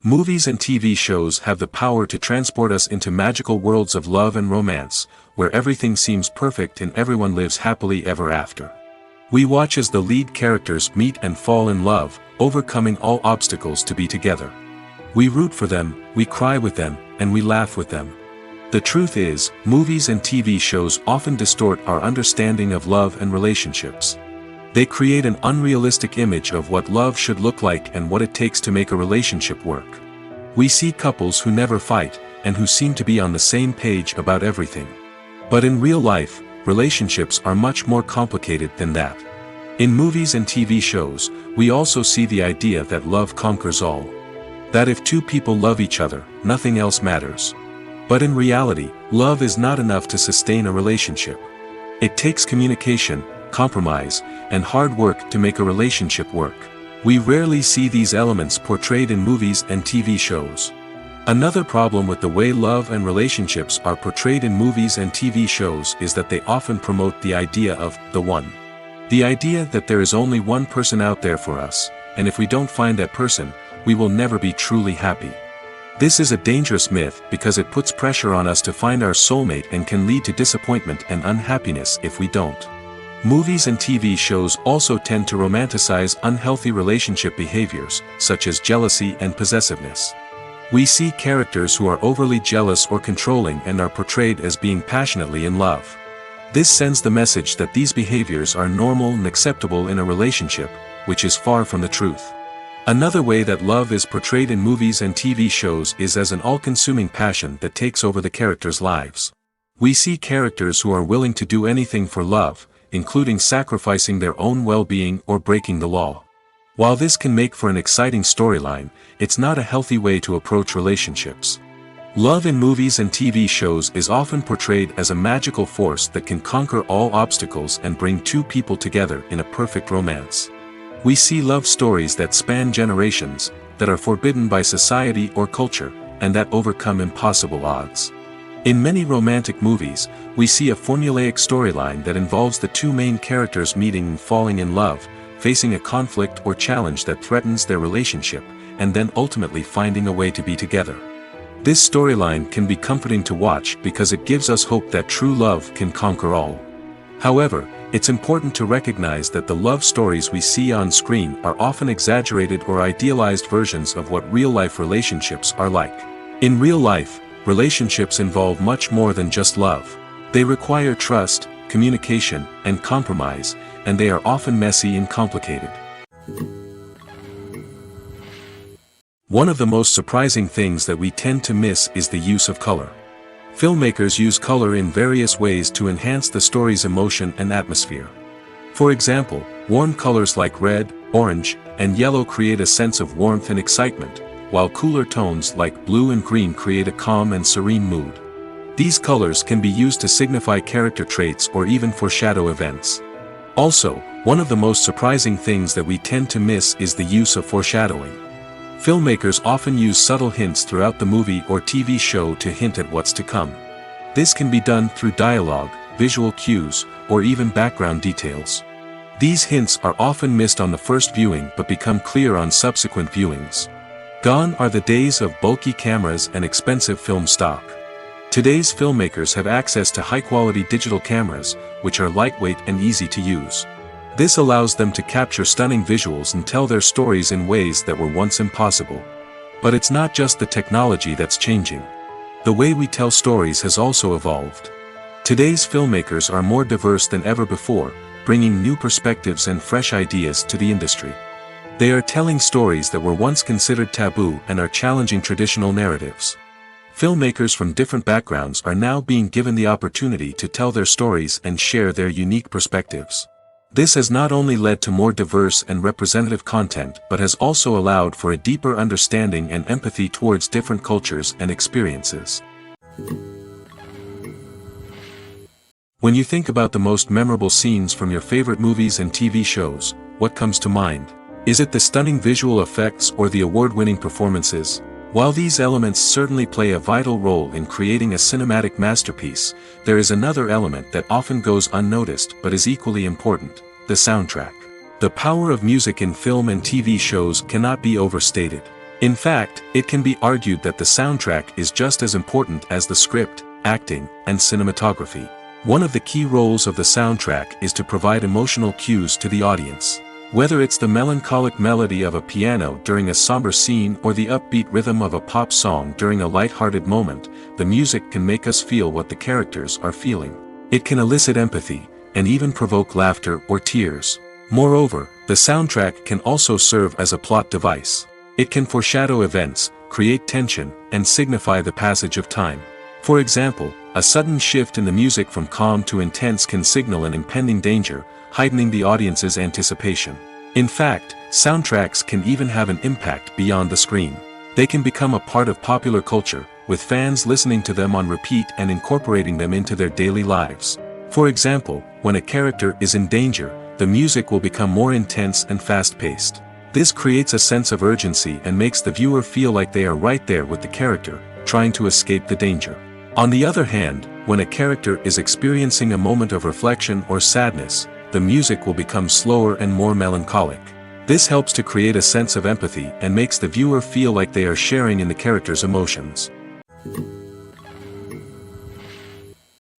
Movies and TV shows have the power to transport us into magical worlds of love and romance, where everything seems perfect and everyone lives happily ever after. We watch as the lead characters meet and fall in love, overcoming all obstacles to be together. We root for them, we cry with them, and we laugh with them. The truth is, movies and TV shows often distort our understanding of love and relationships. They create an unrealistic image of what love should look like and what it takes to make a relationship work. We see couples who never fight, and who seem to be on the same page about everything. But in real life, relationships are much more complicated than that. In movies and TV shows, we also see the idea that love conquers all. That if two people love each other, nothing else matters. But in reality, love is not enough to sustain a relationship. It takes communication, compromise, and hard work to make a relationship work. We rarely see these elements portrayed in movies and TV shows. Another problem with the way love and relationships are portrayed in movies and TV shows is that they often promote the idea of the one. The idea that there is only one person out there for us, and if we don't find that person, we will never be truly happy. This is a dangerous myth because it puts pressure on us to find our soulmate and can lead to disappointment and unhappiness if we don't. Movies and TV shows also tend to romanticize unhealthy relationship behaviors, such as jealousy and possessiveness. We see characters who are overly jealous or controlling and are portrayed as being passionately in love. This sends the message that these behaviors are normal and acceptable in a relationship, which is far from the truth. Another way that love is portrayed in movies and TV shows is as an all-consuming passion that takes over the characters' lives. We see characters who are willing to do anything for love, including sacrificing their own well-being or breaking the law. While this can make for an exciting storyline, it's not a healthy way to approach relationships. Love in movies and TV shows is often portrayed as a magical force that can conquer all obstacles and bring two people together in a perfect romance. We see love stories that span generations, that are forbidden by society or culture, and that overcome impossible odds. In many romantic movies, we see a formulaic storyline that involves the two main characters meeting and falling in love, facing a conflict or challenge that threatens their relationship, and then ultimately finding a way to be together. This storyline can be comforting to watch because it gives us hope that true love can conquer all. However, it's important to recognize that the love stories we see on screen are often exaggerated or idealized versions of what real-life relationships are like. In real life, relationships involve much more than just love. They require trust, communication, and compromise, and they are often messy and complicated. One of the most surprising things that we tend to miss is the use of color. Filmmakers use color in various ways to enhance the story's emotion and atmosphere. For example, warm colors like red, orange, and yellow create a sense of warmth and excitement, while cooler tones like blue and green create a calm and serene mood. These colors can be used to signify character traits or even foreshadow events. Also, one of the most surprising things that we tend to miss is the use of foreshadowing. Filmmakers often use subtle hints throughout the movie or TV show to hint at what's to come. This can be done through dialogue, visual cues, or even background details. These hints are often missed on the first viewing but become clear on subsequent viewings. Gone are the days of bulky cameras and expensive film stock. Today's filmmakers have access to high-quality digital cameras, which are lightweight and easy to use. This allows them to capture stunning visuals and tell their stories in ways that were once impossible. But it's not just the technology that's changing. The way we tell stories has also evolved. Today's filmmakers are more diverse than ever before, bringing new perspectives and fresh ideas to the industry. They are telling stories that were once considered taboo and are challenging traditional narratives. Filmmakers from different backgrounds are now being given the opportunity to tell their stories and share their unique perspectives. This has not only led to more diverse and representative content but has also allowed for a deeper understanding and empathy towards different cultures and experiences. When you think about the most memorable scenes from your favorite movies and TV shows, what comes to mind? Is it the stunning visual effects or the award-winning performances? While these elements certainly play a vital role in creating a cinematic masterpiece, there is another element that often goes unnoticed but is equally important: the soundtrack. The power of music in film and TV shows cannot be overstated. In fact, it can be argued that the soundtrack is just as important as the script, acting, and cinematography. One of the key roles of the soundtrack is to provide emotional cues to the audience. Whether it's the melancholic melody of a piano during a somber scene or the upbeat rhythm of a pop song during a light-hearted moment, the music can make us feel what the characters are feeling. It can elicit empathy, and even provoke laughter or tears. Moreover, the soundtrack can also serve as a plot device. It can foreshadow events, create tension, and signify the passage of time. For example, a sudden shift in the music from calm to intense can signal an impending danger, heightening the audience's anticipation. In fact, soundtracks can even have an impact beyond the screen. They can become a part of popular culture, with fans listening to them on repeat and incorporating them into their daily lives. For example, when a character is in danger, the music will become more intense and fast-paced. This creates a sense of urgency and makes the viewer feel like they are right there with the character, trying to escape the danger. On the other hand, when a character is experiencing a moment of reflection or sadness, the music will become slower and more melancholic. This helps to create a sense of empathy and makes the viewer feel like they are sharing in the character's emotions.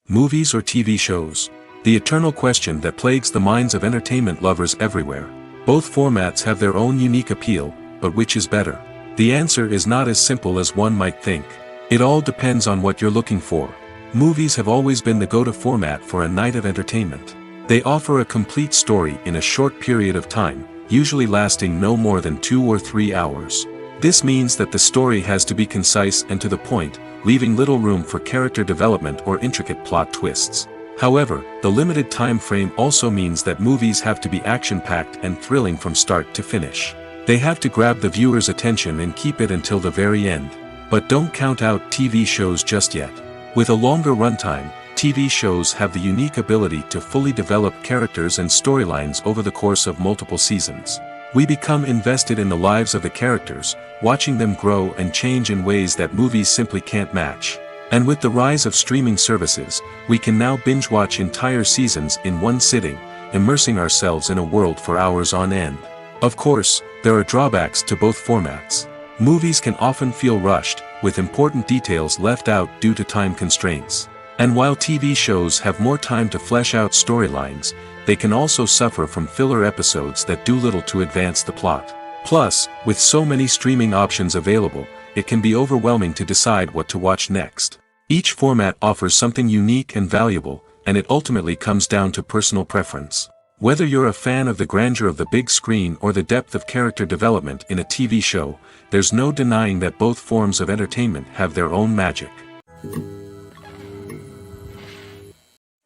Movies or TV shows? The eternal question that plagues the minds of entertainment lovers everywhere. Both formats have their own unique appeal, but which is better? The answer is not as simple as one might think. It all depends on what you're looking for. Movies have always been the go-to format for a night of entertainment. They offer a complete story in a short period of time, usually lasting no more than 2 or 3 hours. This means that the story has to be concise and to the point, leaving little room for character development or intricate plot twists. However, the limited time frame also means that movies have to be action-packed and thrilling from start to finish. They have to grab the viewer's attention and keep it until the very end. But don't count out TV shows just yet. With a longer runtime, TV shows have the unique ability to fully develop characters and storylines over the course of multiple seasons. We become invested in the lives of the characters, watching them grow and change in ways that movies simply can't match. And with the rise of streaming services, we can now binge-watch entire seasons in one sitting, immersing ourselves in a world for hours on end. Of course, there are drawbacks to both formats. Movies can often feel rushed, with important details left out due to time constraints. And while TV shows have more time to flesh out storylines, they can also suffer from filler episodes that do little to advance the plot. Plus, with so many streaming options available, it can be overwhelming to decide what to watch next. Each format offers something unique and valuable, and it ultimately comes down to personal preference. Whether you're a fan of the grandeur of the big screen or the depth of character development in a TV show, there's no denying that both forms of entertainment have their own magic.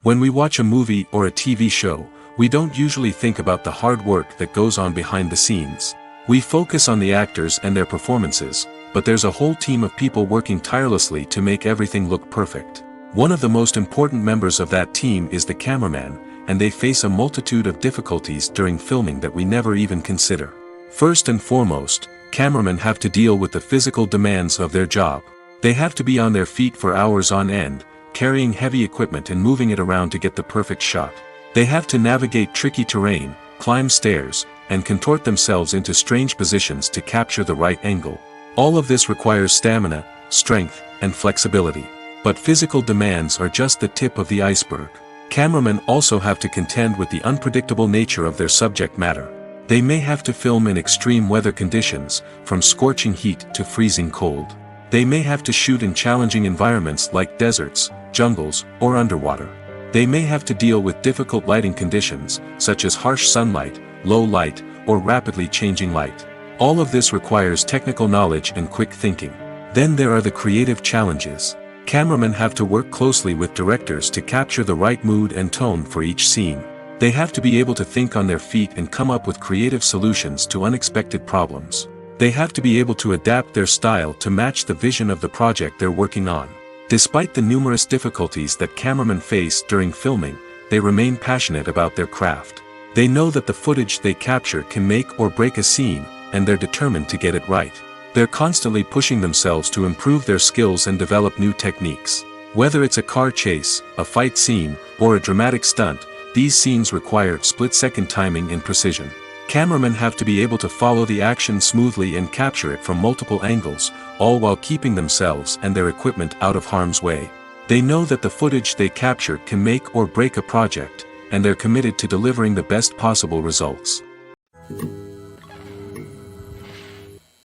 When we watch a movie or a TV show, we don't usually think about the hard work that goes on behind the scenes. We focus on the actors and their performances, but there's a whole team of people working tirelessly to make everything look perfect. One of the most important members of that team is the cameraman, and they face a multitude of difficulties during filming that we never even consider. First and foremost, cameramen have to deal with the physical demands of their job. They have to be on their feet for hours on end, carrying heavy equipment and moving it around to get the perfect shot. They have to navigate tricky terrain, climb stairs, and contort themselves into strange positions to capture the right angle. All of this requires stamina, strength, and flexibility. But physical demands are just the tip of the iceberg. Cameramen also have to contend with the unpredictable nature of their subject matter. They may have to film in extreme weather conditions, from scorching heat to freezing cold. They may have to shoot in challenging environments like deserts, jungles, or underwater. They may have to deal with difficult lighting conditions, such as harsh sunlight, low light, or rapidly changing light. All of this requires technical knowledge and quick thinking. Then there are the creative challenges. Cameramen have to work closely with directors to capture the right mood and tone for each scene. They have to be able to think on their feet and come up with creative solutions to unexpected problems. They have to be able to adapt their style to match the vision of the project they're working on. Despite the numerous difficulties that cameramen face during filming, they remain passionate about their craft. They know that the footage they capture can make or break a scene, and they're determined to get it right. They're constantly pushing themselves to improve their skills and develop new techniques. Whether it's a car chase, a fight scene, or a dramatic stunt, these scenes require split-second timing and precision. Cameramen have to be able to follow the action smoothly and capture it from multiple angles, all while keeping themselves and their equipment out of harm's way. They know that the footage they capture can make or break a project, and they're committed to delivering the best possible results.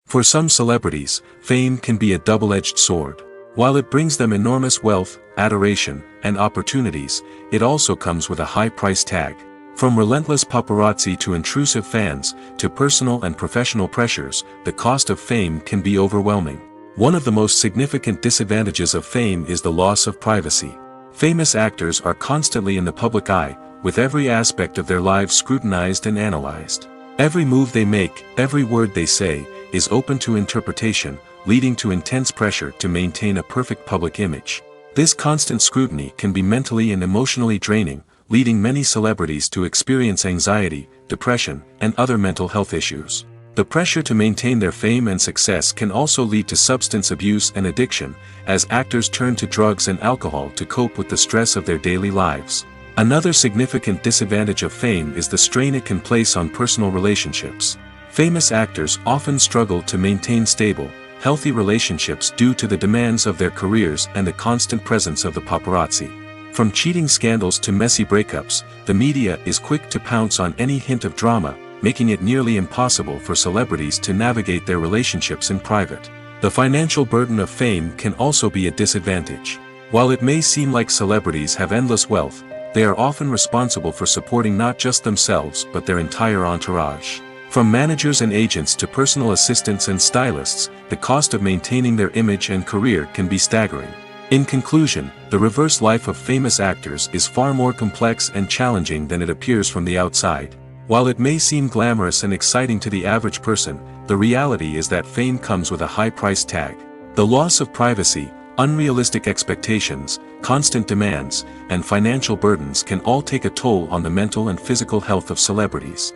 For some celebrities, fame can be a double-edged sword. While it brings them enormous wealth, adoration, and opportunities, it also comes with a high price tag. From relentless paparazzi to intrusive fans, to personal and professional pressures, the cost of fame can be overwhelming. One of the most significant disadvantages of fame is the loss of privacy. Famous actors are constantly in the public eye, with every aspect of their lives scrutinized and analyzed. Every move they make, every word they say, is open to interpretation, leading to intense pressure to maintain a perfect public image. This constant scrutiny can be mentally and emotionally draining, leading many celebrities to experience anxiety, depression, and other mental health issues. The pressure to maintain their fame and success can also lead to substance abuse and addiction, as actors turn to drugs and alcohol to cope with the stress of their daily lives. Another significant disadvantage of fame is the strain it can place on personal relationships. Famous actors often struggle to maintain stable, healthy relationships due to the demands of their careers and the constant presence of the paparazzi. From cheating scandals to messy breakups, the media is quick to pounce on any hint of drama, making it nearly impossible for celebrities to navigate their relationships in private. The financial burden of fame can also be a disadvantage. While it may seem like celebrities have endless wealth, they are often responsible for supporting not just themselves but their entire entourage. From managers and agents to personal assistants and stylists, the cost of maintaining their image and career can be staggering. In conclusion, the reverse life of famous actors is far more complex and challenging than it appears from the outside. While it may seem glamorous and exciting to the average person, the reality is that fame comes with a high price tag. The loss of privacy, unrealistic expectations, constant demands, and financial burdens can all take a toll on the mental and physical health of celebrities.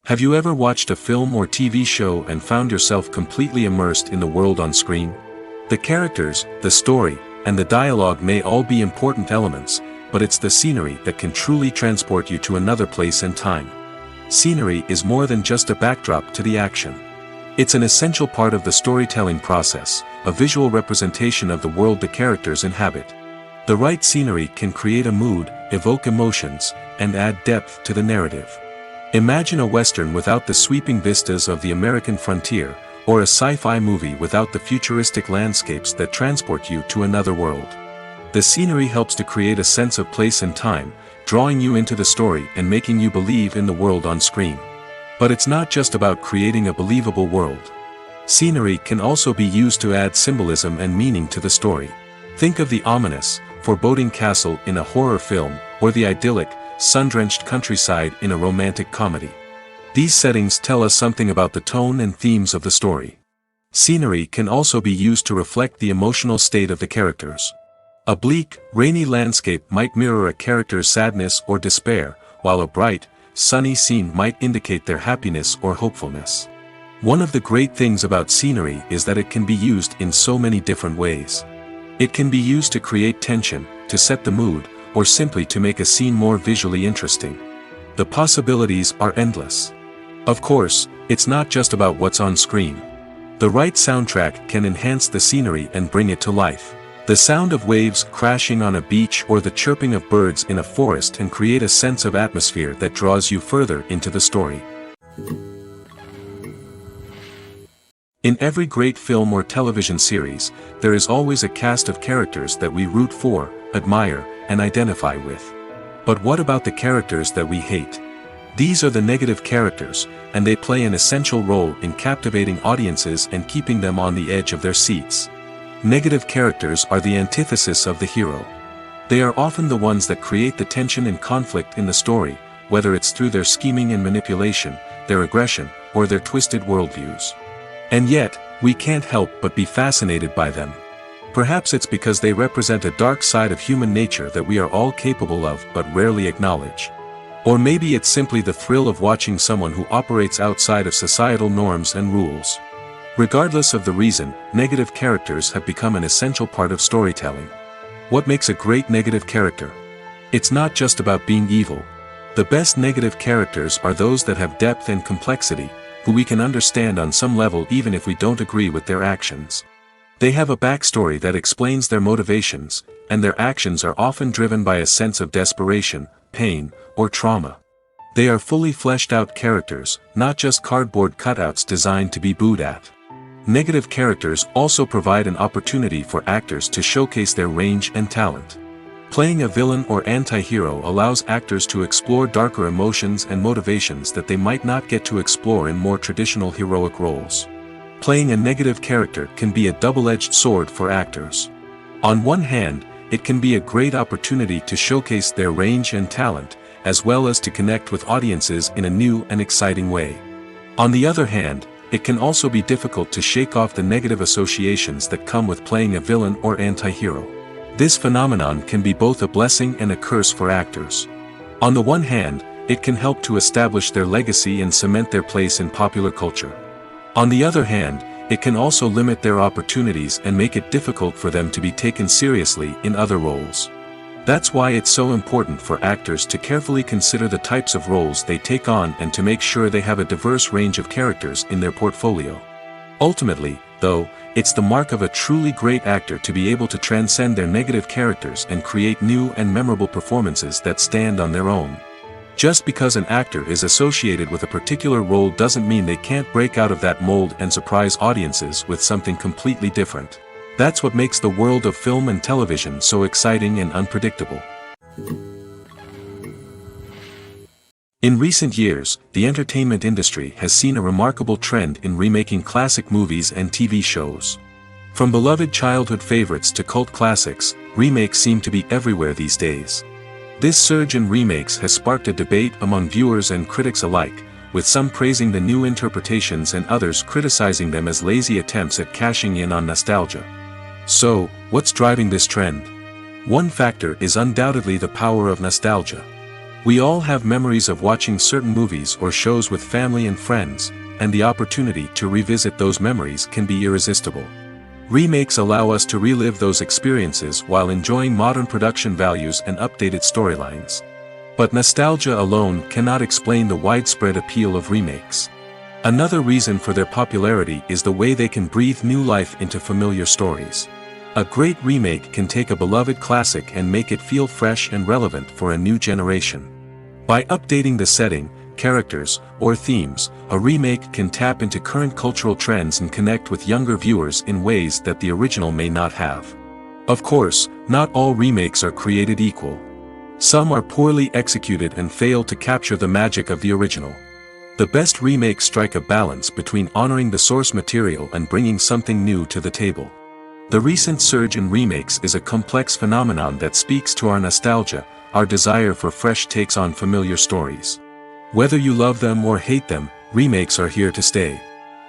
Have you ever watched a film or TV show and found yourself completely immersed in the world on screen? The characters, the story, and the dialogue may all be important elements, but it's the scenery that can truly transport you to another place and time. Scenery is more than just a backdrop to the action. It's an essential part of the storytelling process, a visual representation of the world the characters inhabit. The right scenery can create a mood, evoke emotions, and add depth to the narrative. Imagine a Western without the sweeping vistas of the American frontier, or a sci-fi movie without the futuristic landscapes that transport you to another world. The scenery helps to create a sense of place and time, drawing you into the story and making you believe in the world on screen. But it's not just about creating a believable world. Scenery can also be used to add symbolism and meaning to the story. Think of the ominous, foreboding castle in a horror film, or the idyllic, sun-drenched countryside in a romantic comedy. These settings tell us something about the tone and themes of the story. Scenery can also be used to reflect the emotional state of the characters. A bleak, rainy landscape might mirror a character's sadness or despair, while a bright, sunny scene might indicate their happiness or hopefulness. One of the great things about scenery is that it can be used in so many different ways. It can be used to create tension, to set the mood, or simply to make a scene more visually interesting. The possibilities are endless. Of course, it's not just about what's on screen. The right soundtrack can enhance the scenery and bring it to life. The sound of waves crashing on a beach or the chirping of birds in a forest can create a sense of atmosphere that draws you further into the story. In every great film or television series, there is always a cast of characters that we root for, admire, and identify with. But what about the characters that we hate? These are the negative characters, and they play an essential role in captivating audiences and keeping them on the edge of their seats. Negative characters are the antithesis of the hero. They are often the ones that create the tension and conflict in the story, whether it's through their scheming and manipulation, their aggression, or their twisted worldviews. And yet, we can't help but be fascinated by them. Perhaps it's because they represent a dark side of human nature that we are all capable of but rarely acknowledge. Or maybe it's simply the thrill of watching someone who operates outside of societal norms and rules. Regardless of the reason, negative characters have become an essential part of storytelling. What makes a great negative character? It's not just about being evil. The best negative characters are those that have depth and complexity, who we can understand on some level even if we don't agree with their actions. They have a backstory that explains their motivations, and their actions are often driven by a sense of desperation, pain, or trauma. They are fully fleshed out characters, not just cardboard cutouts designed to be booed at. Negative characters also provide an opportunity for actors to showcase their range and talent. Playing a villain or anti-hero allows actors to explore darker emotions and motivations that they might not get to explore in more traditional heroic roles. Playing a negative character can be a double-edged sword for actors. On one hand, it can be a great opportunity to showcase their range and talent, as well as to connect with audiences in a new and exciting way. On the other hand, it can also be difficult to shake off the negative associations that come with playing a villain or anti-hero. This phenomenon can be both a blessing and a curse for actors. On the one hand, it can help to establish their legacy and cement their place in popular culture. On the other hand, it can also limit their opportunities and make it difficult for them to be taken seriously in other roles. That's why it's so important for actors to carefully consider the types of roles they take on and to make sure they have a diverse range of characters in their portfolio. Ultimately, though, it's the mark of a truly great actor to be able to transcend their negative characters and create new and memorable performances that stand on their own. Just because an actor is associated with a particular role doesn't mean they can't break out of that mold and surprise audiences with something completely different. That's what makes the world of film and television so exciting and unpredictable. In recent years, the entertainment industry has seen a remarkable trend in remaking classic movies and TV shows. From beloved childhood favorites to cult classics, remakes seem to be everywhere these days. This surge in remakes has sparked a debate among viewers and critics alike, with some praising the new interpretations and others criticizing them as lazy attempts at cashing in on nostalgia. So, what's driving this trend? One factor is undoubtedly the power of nostalgia. We all have memories of watching certain movies or shows with family and friends, and the opportunity to revisit those memories can be irresistible. Remakes allow us to relive those experiences while enjoying modern production values and updated storylines. But nostalgia alone cannot explain the widespread appeal of remakes. Another reason for their popularity is the way they can breathe new life into familiar stories. A great remake can take a beloved classic and make it feel fresh and relevant for a new generation. By updating the setting, characters, or themes, a remake can tap into current cultural trends and connect with younger viewers in ways that the original may not have. Of course, not all remakes are created equal. Some are poorly executed and fail to capture the magic of the original. The best remakes strike a balance between honoring the source material and bringing something new to the table. The recent surge in remakes is a complex phenomenon that speaks to our nostalgia, our desire for fresh takes on familiar stories. Whether you love them or hate them, remakes are here to stay.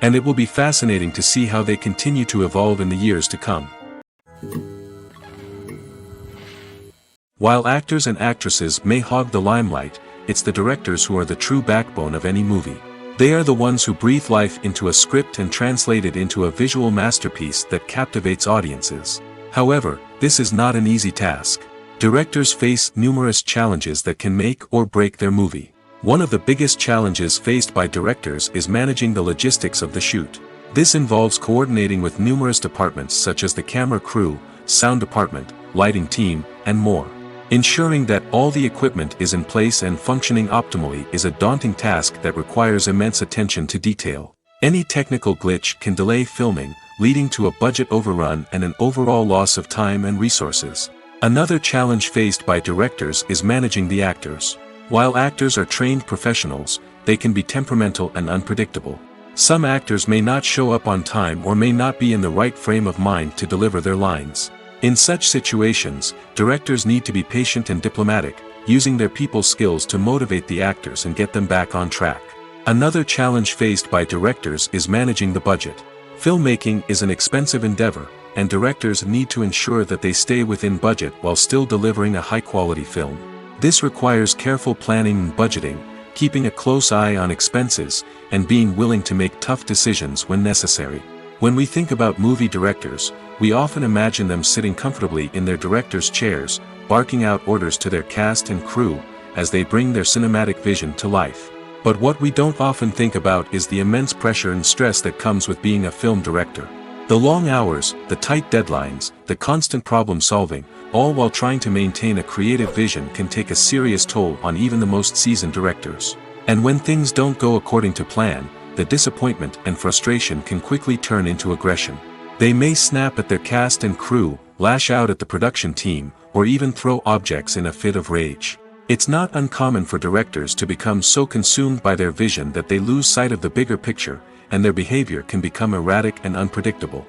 And it will be fascinating to see how they continue to evolve in the years to come. While actors and actresses may hog the limelight, it's the directors who are the true backbone of any movie. They are the ones who breathe life into a script and translate it into a visual masterpiece that captivates audiences. However, this is not an easy task. Directors face numerous challenges that can make or break their movie. One of the biggest challenges faced by directors is managing the logistics of the shoot. This involves coordinating with numerous departments such as the camera crew, sound department, lighting team, and more. Ensuring that all the equipment is in place and functioning optimally is a daunting task that requires immense attention to detail. Any technical glitch can delay filming, leading to a budget overrun and an overall loss of time and resources. Another challenge faced by directors is managing the actors. While actors are trained professionals, they can be temperamental and unpredictable. Some actors may not show up on time or may not be in the right frame of mind to deliver their lines. In such situations, directors need to be patient and diplomatic, using their people skills to motivate the actors and get them back on track. Another challenge faced by directors is managing the budget. Filmmaking is an expensive endeavor, and directors need to ensure that they stay within budget while still delivering a high-quality film. This requires careful planning and budgeting, keeping a close eye on expenses, and being willing to make tough decisions when necessary. When we think about movie directors, we often imagine them sitting comfortably in their director's chairs, barking out orders to their cast and crew, as they bring their cinematic vision to life. But what we don't often think about is the immense pressure and stress that comes with being a film director. The long hours, the tight deadlines, the constant problem solving, all while trying to maintain a creative vision can take a serious toll on even the most seasoned directors. And when things don't go according to plan, the disappointment and frustration can quickly turn into aggression. They may snap at their cast and crew, lash out at the production team, or even throw objects in a fit of rage. It's not uncommon for directors to become so consumed by their vision that they lose sight of the bigger picture, and their behavior can become erratic and unpredictable.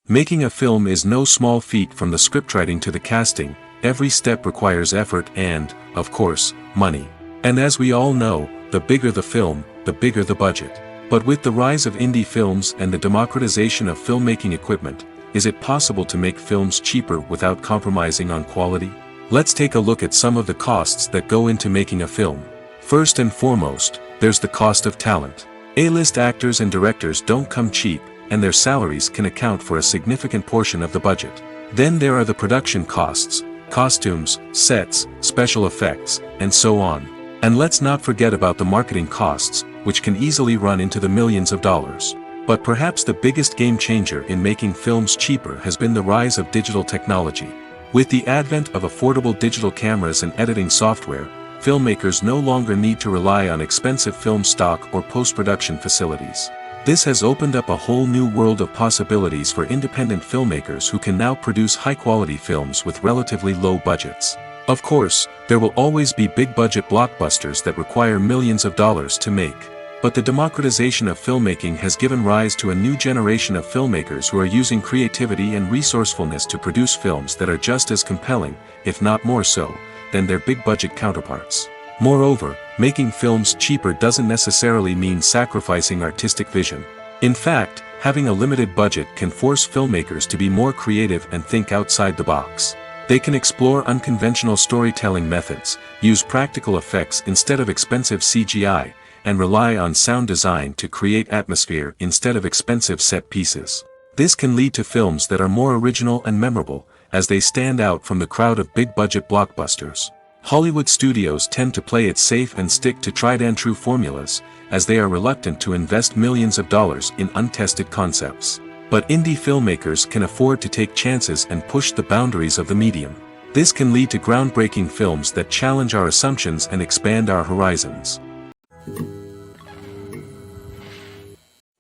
Making a film is no small feat. From the scriptwriting to the casting, every step requires effort and, of course, money. And as we all know, the bigger the film, the bigger the budget. But with the rise of indie films and the democratization of filmmaking equipment, is it possible to make films cheaper without compromising on quality? Let's take a look at some of the costs that go into making a film. First and foremost, there's the cost of talent. A-list actors and directors don't come cheap, and their salaries can account for a significant portion of the budget. Then there are the production costs, costumes, sets, special effects, and so on. And let's not forget about the marketing costs, which can easily run into the millions of dollars. But perhaps the biggest game changer in making films cheaper has been the rise of digital technology. With the advent of affordable digital cameras and editing software, filmmakers no longer need to rely on expensive film stock or post-production facilities. This has opened up a whole new world of possibilities for independent filmmakers who can now produce high-quality films with relatively low budgets. Of course, there will always be big-budget blockbusters that require millions of dollars to make. But the democratization of filmmaking has given rise to a new generation of filmmakers who are using creativity and resourcefulness to produce films that are just as compelling, if not more so, than their big-budget counterparts. Moreover, making films cheaper doesn't necessarily mean sacrificing artistic vision. In fact, having a limited budget can force filmmakers to be more creative and think outside the box. They can explore unconventional storytelling methods, use practical effects instead of expensive CGI, and rely on sound design to create atmosphere instead of expensive set pieces. This can lead to films that are more original and memorable, as they stand out from the crowd of big-budget blockbusters. Hollywood studios tend to play it safe and stick to tried-and-true formulas, as they are reluctant to invest millions of dollars in untested concepts. But indie filmmakers can afford to take chances and push the boundaries of the medium. This can lead to groundbreaking films that challenge our assumptions and expand our horizons.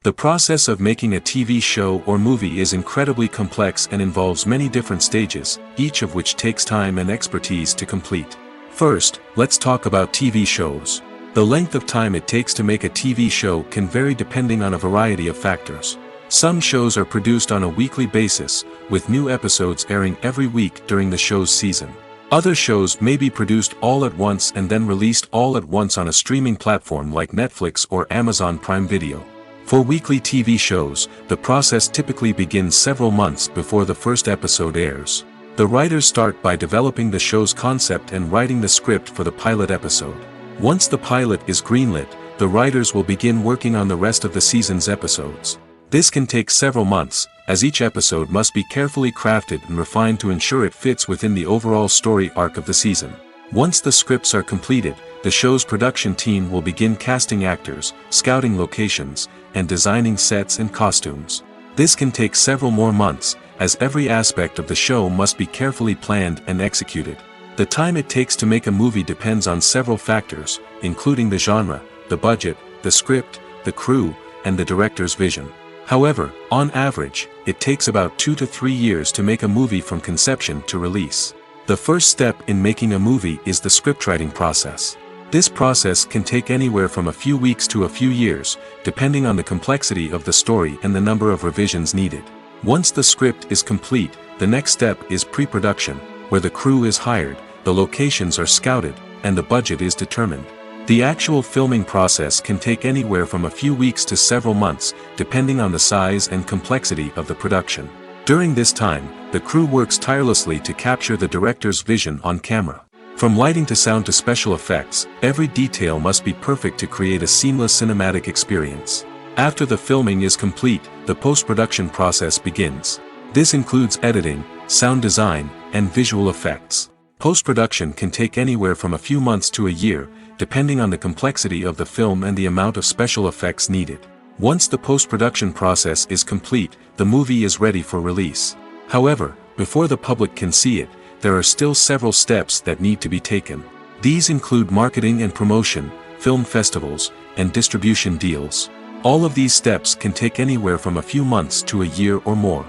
The process of making a TV show or movie is incredibly complex and involves many different stages, each of which takes time and expertise to complete. First, let's talk about TV shows. The length of time it takes to make a TV show can vary depending on a variety of factors. Some shows are produced on a weekly basis, with new episodes airing every week during the show's season. Other shows may be produced all at once and then released all at once on a streaming platform like Netflix or Amazon Prime Video. For weekly TV shows, the process typically begins several months before the first episode airs. The writers start by developing the show's concept and writing the script for the pilot episode. Once the pilot is greenlit, the writers will begin working on the rest of the season's episodes. This can take several months, as each episode must be carefully crafted and refined to ensure it fits within the overall story arc of the season. Once the scripts are completed, the show's production team will begin casting actors, scouting locations, and designing sets and costumes. This can take several more months, as every aspect of the show must be carefully planned and executed. The time it takes to make a movie depends on several factors, including the genre, the budget, the script, the crew, and the director's vision. However, on average, it takes about 2 to 3 years to make a movie from conception to release. The first step in making a movie is the scriptwriting process. This process can take anywhere from a few weeks to a few years, depending on the complexity of the story and the number of revisions needed. Once the script is complete, the next step is pre-production, where the crew is hired, the locations are scouted, and the budget is determined. The actual filming process can take anywhere from a few weeks to several months, depending on the size and complexity of the production. During this time, the crew works tirelessly to capture the director's vision on camera. From lighting to sound to special effects, every detail must be perfect to create a seamless cinematic experience. After the filming is complete, the post-production process begins. This includes editing, sound design, and visual effects. Post-production can take anywhere from a few months to a year, depending on the complexity of the film and the amount of special effects needed. Once the post-production process is complete, the movie is ready for release. However, before the public can see it, there are still several steps that need to be taken. These include marketing and promotion, film festivals, and distribution deals. All of these steps can take anywhere from a few months to a year or more.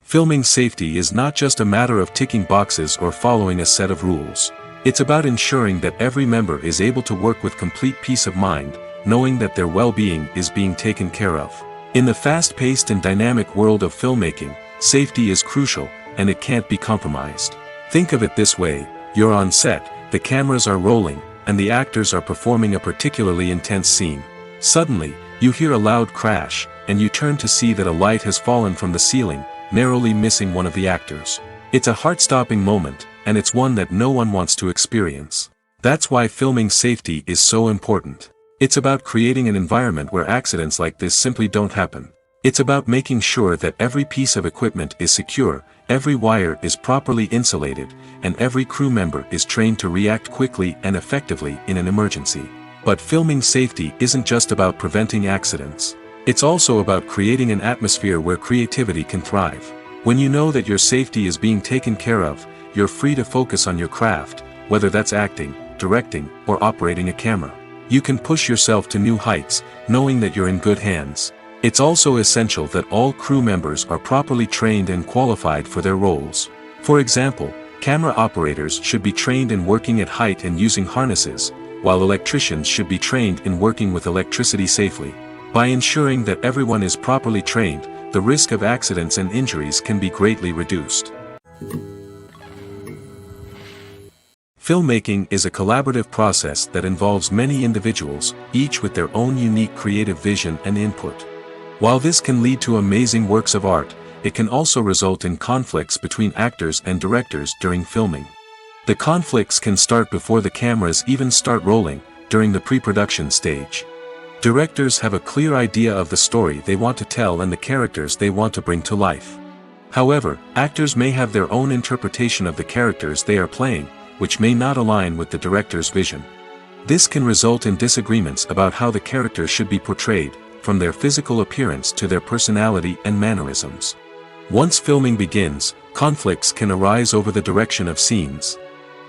Filming safety is not just a matter of ticking boxes or following a set of rules. It's about ensuring that every member is able to work with complete peace of mind, knowing that their well-being is being taken care of. In the fast-paced and dynamic world of filmmaking, safety is crucial, and it can't be compromised. Think of it this way: you're on set, the cameras are rolling, and the actors are performing a particularly intense scene. Suddenly, you hear a loud crash, and you turn to see that a light has fallen from the ceiling, narrowly missing one of the actors. It's a heart-stopping moment, and it's one that no one wants to experience. That's why filming safety is so important. It's about creating an environment where accidents like this simply don't happen. It's about making sure that every piece of equipment is secure, every wire is properly insulated, and every crew member is trained to react quickly and effectively in an emergency. But filming safety isn't just about preventing accidents. It's also about creating an atmosphere where creativity can thrive. When you know that your safety is being taken care of, you're free to focus on your craft, whether that's acting, directing, or operating a camera. You can push yourself to new heights, knowing that you're in good hands. It's also essential that all crew members are properly trained and qualified for their roles. For example, camera operators should be trained in working at height and using harnesses, while electricians should be trained in working with electricity safely. By ensuring that everyone is properly trained, the risk of accidents and injuries can be greatly reduced. Filmmaking is a collaborative process that involves many individuals, each with their own unique creative vision and input. While this can lead to amazing works of art, it can also result in conflicts between actors and directors during filming. The conflicts can start before the cameras even start rolling, during the pre-production stage. Directors have a clear idea of the story they want to tell and the characters they want to bring to life. However, actors may have their own interpretation of the characters they are playing, which may not align with the director's vision. This can result in disagreements about how the characters should be portrayed, from their physical appearance to their personality and mannerisms. Once filming begins, conflicts can arise over the direction of scenes.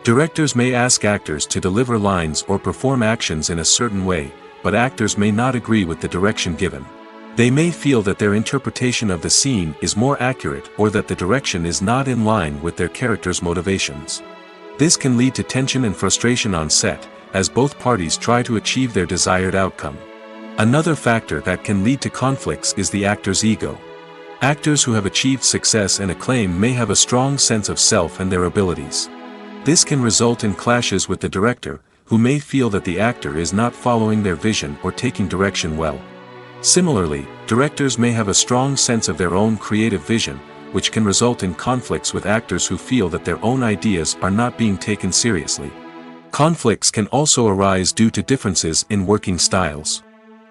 Directors may ask actors to deliver lines or perform actions in a certain way, but actors may not agree with the direction given. They may feel that their interpretation of the scene is more accurate or that the direction is not in line with their character's motivations. This can lead to tension and frustration on set, as both parties try to achieve their desired outcome. Another factor that can lead to conflicts is the actor's ego. Actors who have achieved success and acclaim may have a strong sense of self and their abilities. This can result in clashes with the director, who may feel that the actor is not following their vision or taking direction well. Similarly, directors may have a strong sense of their own creative vision, which can result in conflicts with actors who feel that their own ideas are not being taken seriously. Conflicts can also arise due to differences in working styles.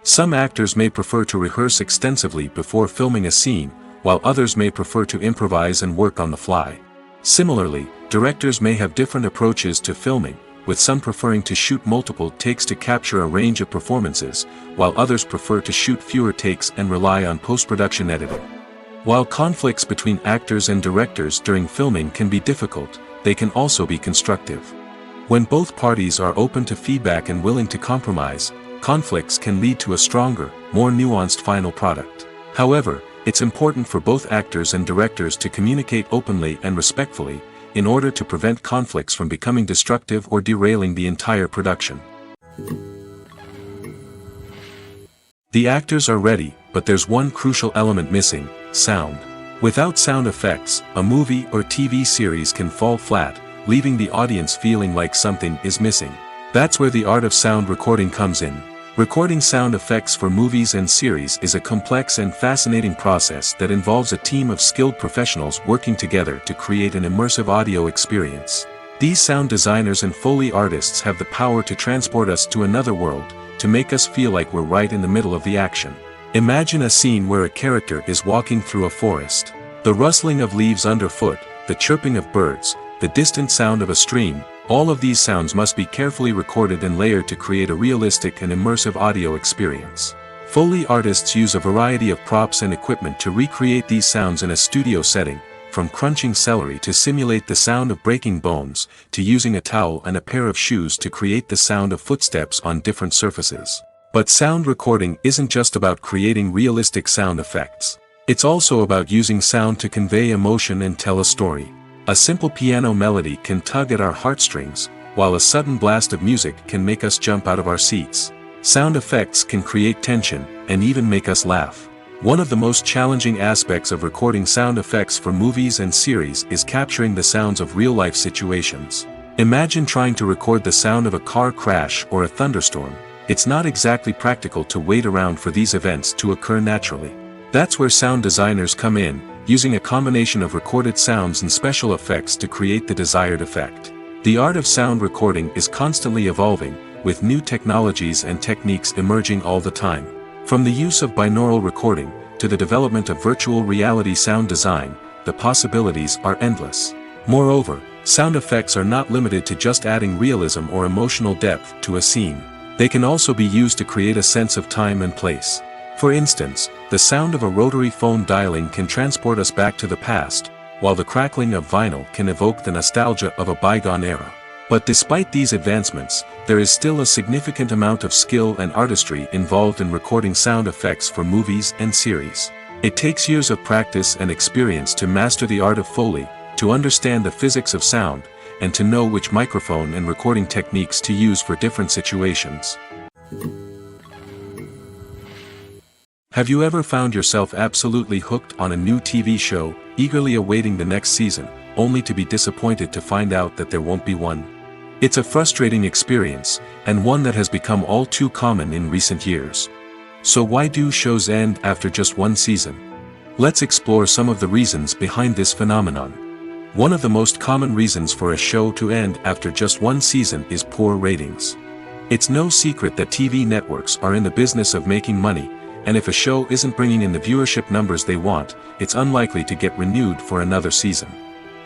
Some actors may prefer to rehearse extensively before filming a scene, while others may prefer to improvise and work on the fly. Similarly, directors may have different approaches to filming, with some preferring to shoot multiple takes to capture a range of performances, while others prefer to shoot fewer takes and rely on post-production editing. While conflicts between actors and directors during filming can be difficult, they can also be constructive. When both parties are open to feedback and willing to compromise, conflicts can lead to a stronger, more nuanced final product. However, it's important for both actors and directors to communicate openly and respectfully, in order to prevent conflicts from becoming destructive or derailing the entire production. The actors are ready, but there's one crucial element missing: sound. Without sound effects, a movie or TV series can fall flat, leaving the audience feeling like something is missing. That's where the art of sound recording comes in. Recording sound effects for movies and series is a complex and fascinating process that involves a team of skilled professionals working together to create an immersive audio experience. These sound designers and Foley artists have the power to transport us to another world, to make us feel like we're right in the middle of the action. Imagine a scene where a character is walking through a forest. The rustling of leaves underfoot, the chirping of birds, the distant sound of a stream, all of these sounds must be carefully recorded and layered to create a realistic and immersive audio experience. Foley artists use a variety of props and equipment to recreate these sounds in a studio setting, from crunching celery to simulate the sound of breaking bones, to using a towel and a pair of shoes to create the sound of footsteps on different surfaces. But sound recording isn't just about creating realistic sound effects. It's also about using sound to convey emotion and tell a story. A simple piano melody can tug at our heartstrings, while a sudden blast of music can make us jump out of our seats. Sound effects can create tension, and even make us laugh. One of the most challenging aspects of recording sound effects for movies and series is capturing the sounds of real-life situations. Imagine trying to record the sound of a car crash or a thunderstorm. It's not exactly practical to wait around for these events to occur naturally. That's where sound designers come in, using a combination of recorded sounds and special effects to create the desired effect. The art of sound recording is constantly evolving, with new technologies and techniques emerging all the time. From the use of binaural recording, to the development of virtual reality sound design, the possibilities are endless. Moreover, sound effects are not limited to just adding realism or emotional depth to a scene. They can also be used to create a sense of time and place. For instance, the sound of a rotary phone dialing can transport us back to the past, while the crackling of vinyl can evoke the nostalgia of a bygone era. But despite these advancements, there is still a significant amount of skill and artistry involved in recording sound effects for movies and series. It takes years of practice and experience to master the art of Foley, to understand the physics of sound, and to know which microphone and recording techniques to use for different situations. Have you ever found yourself absolutely hooked on a new TV show, eagerly awaiting the next season, only to be disappointed to find out that there won't be one? It's a frustrating experience, and one that has become all too common in recent years. So why do shows end after just one season? Let's explore some of the reasons behind this phenomenon. One of the most common reasons for a show to end after just one season is poor ratings. It's no secret that TV networks are in the business of making money, and if a show isn't bringing in the viewership numbers they want, it's unlikely to get renewed for another season.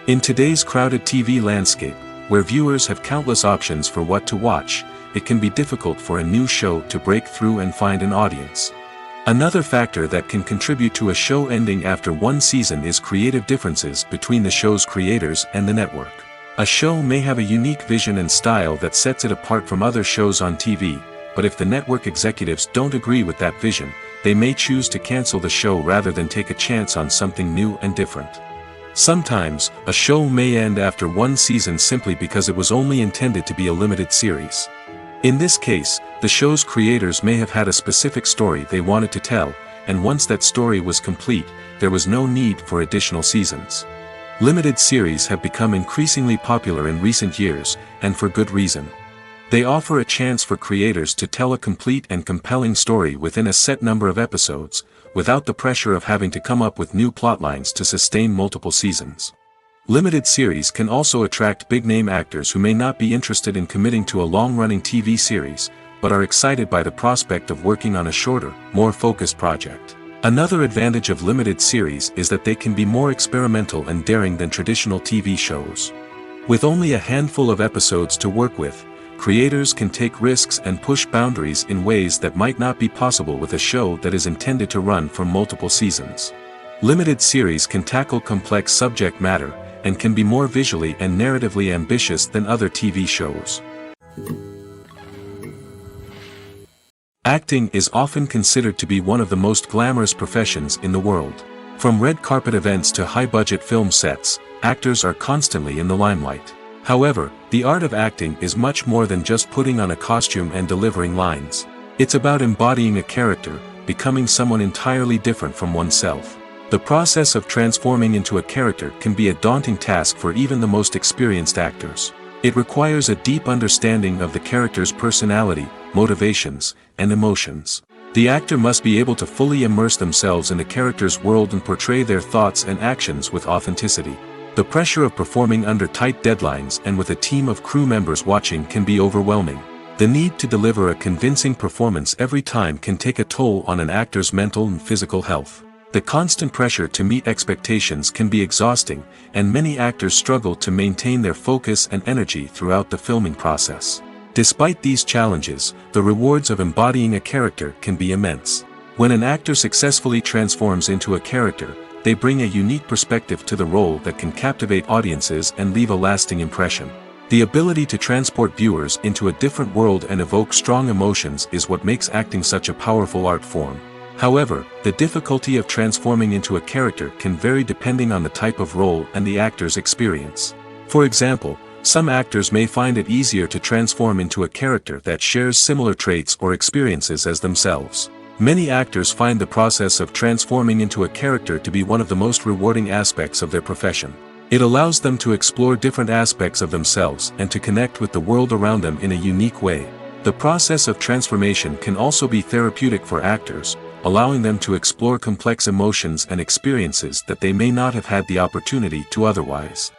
In today's crowded TV landscape, where viewers have countless options for what to watch, it can be difficult for a new show to break through and find an audience. Another factor that can contribute to a show ending after one season is creative differences between the show's creators and the network. A show may have a unique vision and style that sets it apart from other shows on TV, but if the network executives don't agree with that vision, they may choose to cancel the show rather than take a chance on something new and different. Sometimes, a show may end after one season simply because it was only intended to be a limited series. In this case, the show's creators may have had a specific story they wanted to tell, and once that story was complete, there was no need for additional seasons. Limited series have become increasingly popular in recent years, and for good reason. They offer a chance for creators to tell a complete and compelling story within a set number of episodes, without the pressure of having to come up with new plotlines to sustain multiple seasons. Limited series can also attract big-name actors who may not be interested in committing to a long-running TV series, but are excited by the prospect of working on a shorter, more focused project. Another advantage of limited series is that they can be more experimental and daring than traditional TV shows. With only a handful of episodes to work with, creators can take risks and push boundaries in ways that might not be possible with a show that is intended to run for multiple seasons. Limited series can tackle complex subject matter, and can be more visually and narratively ambitious than other TV shows. Acting is often considered to be one of the most glamorous professions in the world. From red carpet events to high-budget film sets, actors are constantly in the limelight. However, the art of acting is much more than just putting on a costume and delivering lines. It's about embodying a character, becoming someone entirely different from oneself. The process of transforming into a character can be a daunting task for even the most experienced actors. It requires a deep understanding of the character's personality, motivations, and emotions. The actor must be able to fully immerse themselves in the character's world and portray their thoughts and actions with authenticity. The pressure of performing under tight deadlines and with a team of crew members watching can be overwhelming. The need to deliver a convincing performance every time can take a toll on an actor's mental and physical health. The constant pressure to meet expectations can be exhausting, and many actors struggle to maintain their focus and energy throughout the filming process. Despite these challenges, the rewards of embodying a character can be immense. When an actor successfully transforms into a character, they bring a unique perspective to the role that can captivate audiences and leave a lasting impression. The ability to transport viewers into a different world and evoke strong emotions is what makes acting such a powerful art form. However, the difficulty of transforming into a character can vary depending on the type of role and the actor's experience. For example, some actors may find it easier to transform into a character that shares similar traits or experiences as themselves. Many actors find the process of transforming into a character to be one of the most rewarding aspects of their profession. It allows them to explore different aspects of themselves and to connect with the world around them in a unique way. The process of transformation can also be therapeutic for actors, allowing them to explore complex emotions and experiences that they may not have had the opportunity to otherwise.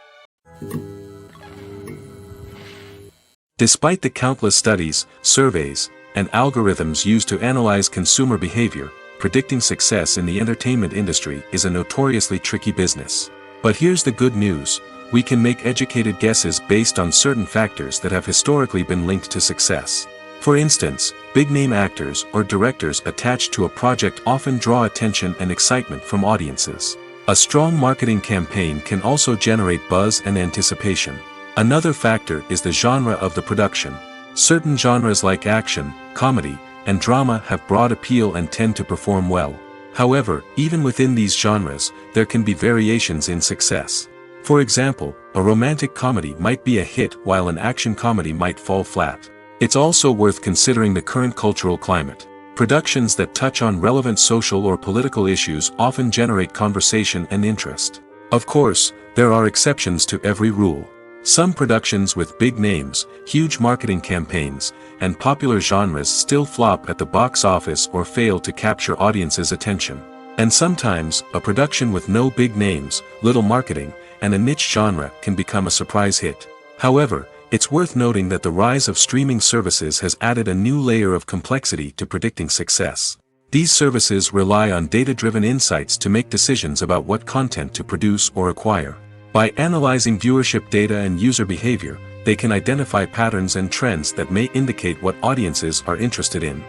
Despite the countless studies, surveys, and algorithms used to analyze consumer behavior, predicting success in the entertainment industry is a notoriously tricky business. But here's the good news: we can make educated guesses based on certain factors that have historically been linked to success. For instance, big-name actors or directors attached to a project often draw attention and excitement from audiences. A strong marketing campaign can also generate buzz and anticipation. Another factor is the genre of the production. Certain genres like action, comedy, and drama have broad appeal and tend to perform well. However, even within these genres, there can be variations in success. For example, a romantic comedy might be a hit while an action comedy might fall flat. It's also worth considering the current cultural climate. Productions that touch on relevant social or political issues often generate conversation and interest. Of course, there are exceptions to every rule. Some productions with big names, huge marketing campaigns, and popular genres still flop at the box office or fail to capture audiences' attention. And sometimes, a production with no big names, little marketing, and a niche genre can become a surprise hit. However, it's worth noting that the rise of streaming services has added a new layer of complexity to predicting success. These services rely on data-driven insights to make decisions about what content to produce or acquire. By analyzing viewership data and user behavior, they can identify patterns and trends that may indicate what audiences are interested in.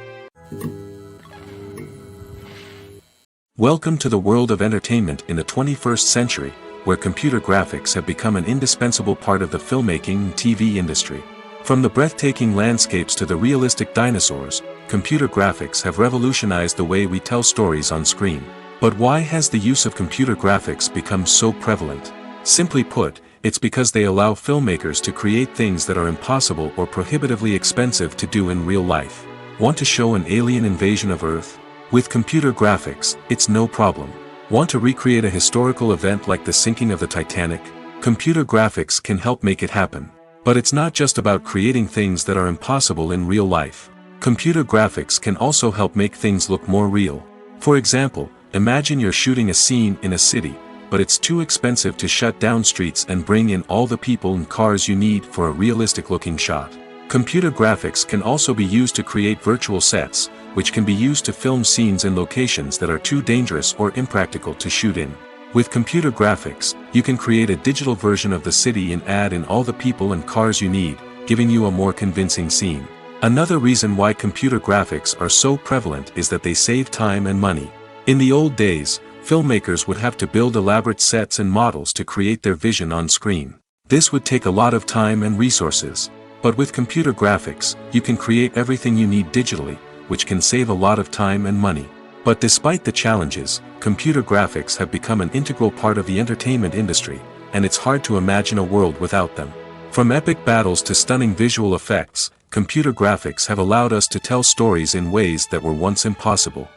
Welcome to the world of entertainment in the 21st century, where computer graphics have become an indispensable part of the filmmaking and TV industry. From the breathtaking landscapes to the realistic dinosaurs, computer graphics have revolutionized the way we tell stories on screen. But why has the use of computer graphics become so prevalent? Simply put, it's because they allow filmmakers to create things that are impossible or prohibitively expensive to do in real life. Want to show an alien invasion of Earth? With computer graphics, it's no problem. Want to recreate a historical event like the sinking of the Titanic? Computer graphics can help make it happen. But it's not just about creating things that are impossible in real life. Computer graphics can also help make things look more real. For example, imagine you're shooting a scene in a city, but it's too expensive to shut down streets and bring in all the people and cars you need for a realistic-looking shot. Computer graphics can also be used to create virtual sets, which can be used to film scenes in locations that are too dangerous or impractical to shoot in. With computer graphics, you can create a digital version of the city and add in all the people and cars you need, giving you a more convincing scene. Another reason why computer graphics are so prevalent is that they save time and money. In the old days, filmmakers would have to build elaborate sets and models to create their vision on screen. This would take a lot of time and resources. But with computer graphics, you can create everything you need digitally, which can save a lot of time and money. But despite the challenges, computer graphics have become an integral part of the entertainment industry, and it's hard to imagine a world without them. From epic battles to stunning visual effects, computer graphics have allowed us to tell stories in ways that were once impossible.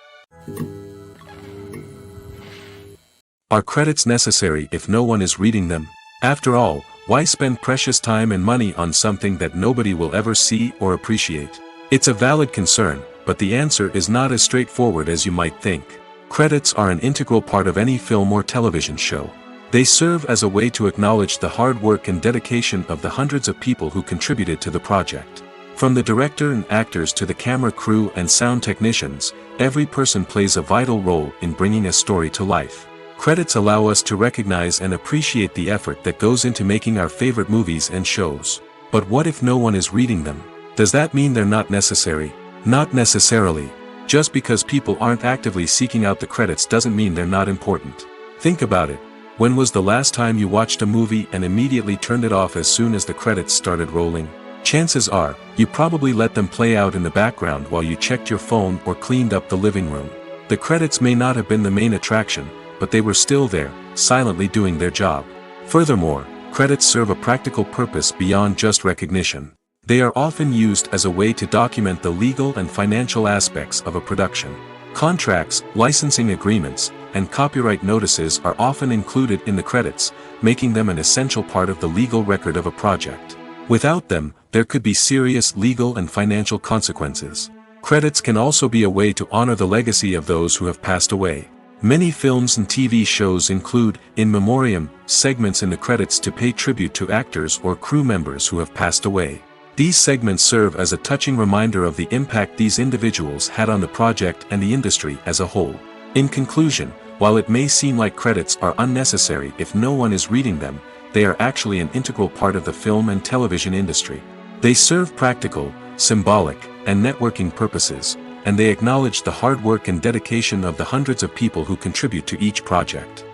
Are credits necessary if no one is reading them? After all, why spend precious time and money on something that nobody will ever see or appreciate? It's a valid concern, but the answer is not as straightforward as you might think. Credits are an integral part of any film or television show. They serve as a way to acknowledge the hard work and dedication of the hundreds of people who contributed to the project. From the director and actors to the camera crew and sound technicians, every person plays a vital role in bringing a story to life. Credits allow us to recognize and appreciate the effort that goes into making our favorite movies and shows. But what if no one is reading them? Does that mean they're not necessary? Not necessarily. Just because people aren't actively seeking out the credits doesn't mean they're not important. Think about it. When was the last time you watched a movie and immediately turned it off as soon as the credits started rolling? Chances are, you probably let them play out in the background while you checked your phone or cleaned up the living room. The credits may not have been the main attraction, but they were still there, silently doing their job. Furthermore, credits serve a practical purpose beyond just recognition. They are often used as a way to document the legal and financial aspects of a production. Contracts, licensing agreements, and copyright notices are often included in the credits, making them an essential part of the legal record of a project. Without them, there could be serious legal and financial consequences. Credits can also be a way to honor the legacy of those who have passed away. Many films and TV shows include, in memoriam, segments in the credits to pay tribute to actors or crew members who have passed away. These segments serve as a touching reminder of the impact these individuals had on the project and the industry as a whole. In conclusion, while it may seem like credits are unnecessary if no one is reading them, they are actually an integral part of the film and television industry. They serve practical, symbolic, and networking purposes, and they acknowledge the hard work and dedication of the hundreds of people who contribute to each project.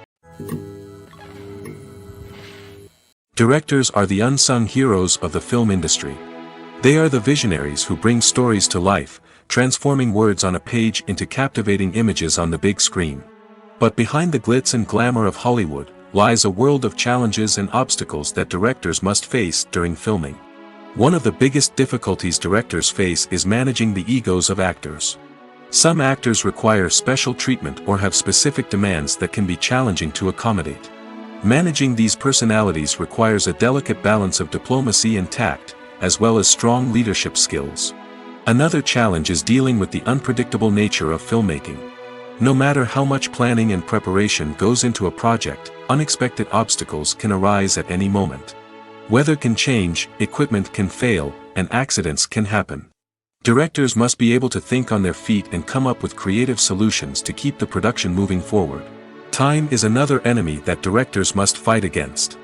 Directors are the unsung heroes of the film industry. They are the visionaries who bring stories to life, transforming words on a page into captivating images on the big screen. But behind the glitz and glamour of Hollywood, lies a world of challenges and obstacles that directors must face during filming. One of the biggest difficulties directors face is managing the egos of actors. Some actors require special treatment or have specific demands that can be challenging to accommodate. Managing these personalities requires a delicate balance of diplomacy and tact, as well as strong leadership skills. Another challenge is dealing with the unpredictable nature of filmmaking. No matter how much planning and preparation goes into a project, unexpected obstacles can arise at any moment. Weather can change, equipment can fail, and accidents can happen. Directors must be able to think on their feet and come up with creative solutions to keep the production moving forward. Time is another enemy that directors must fight against.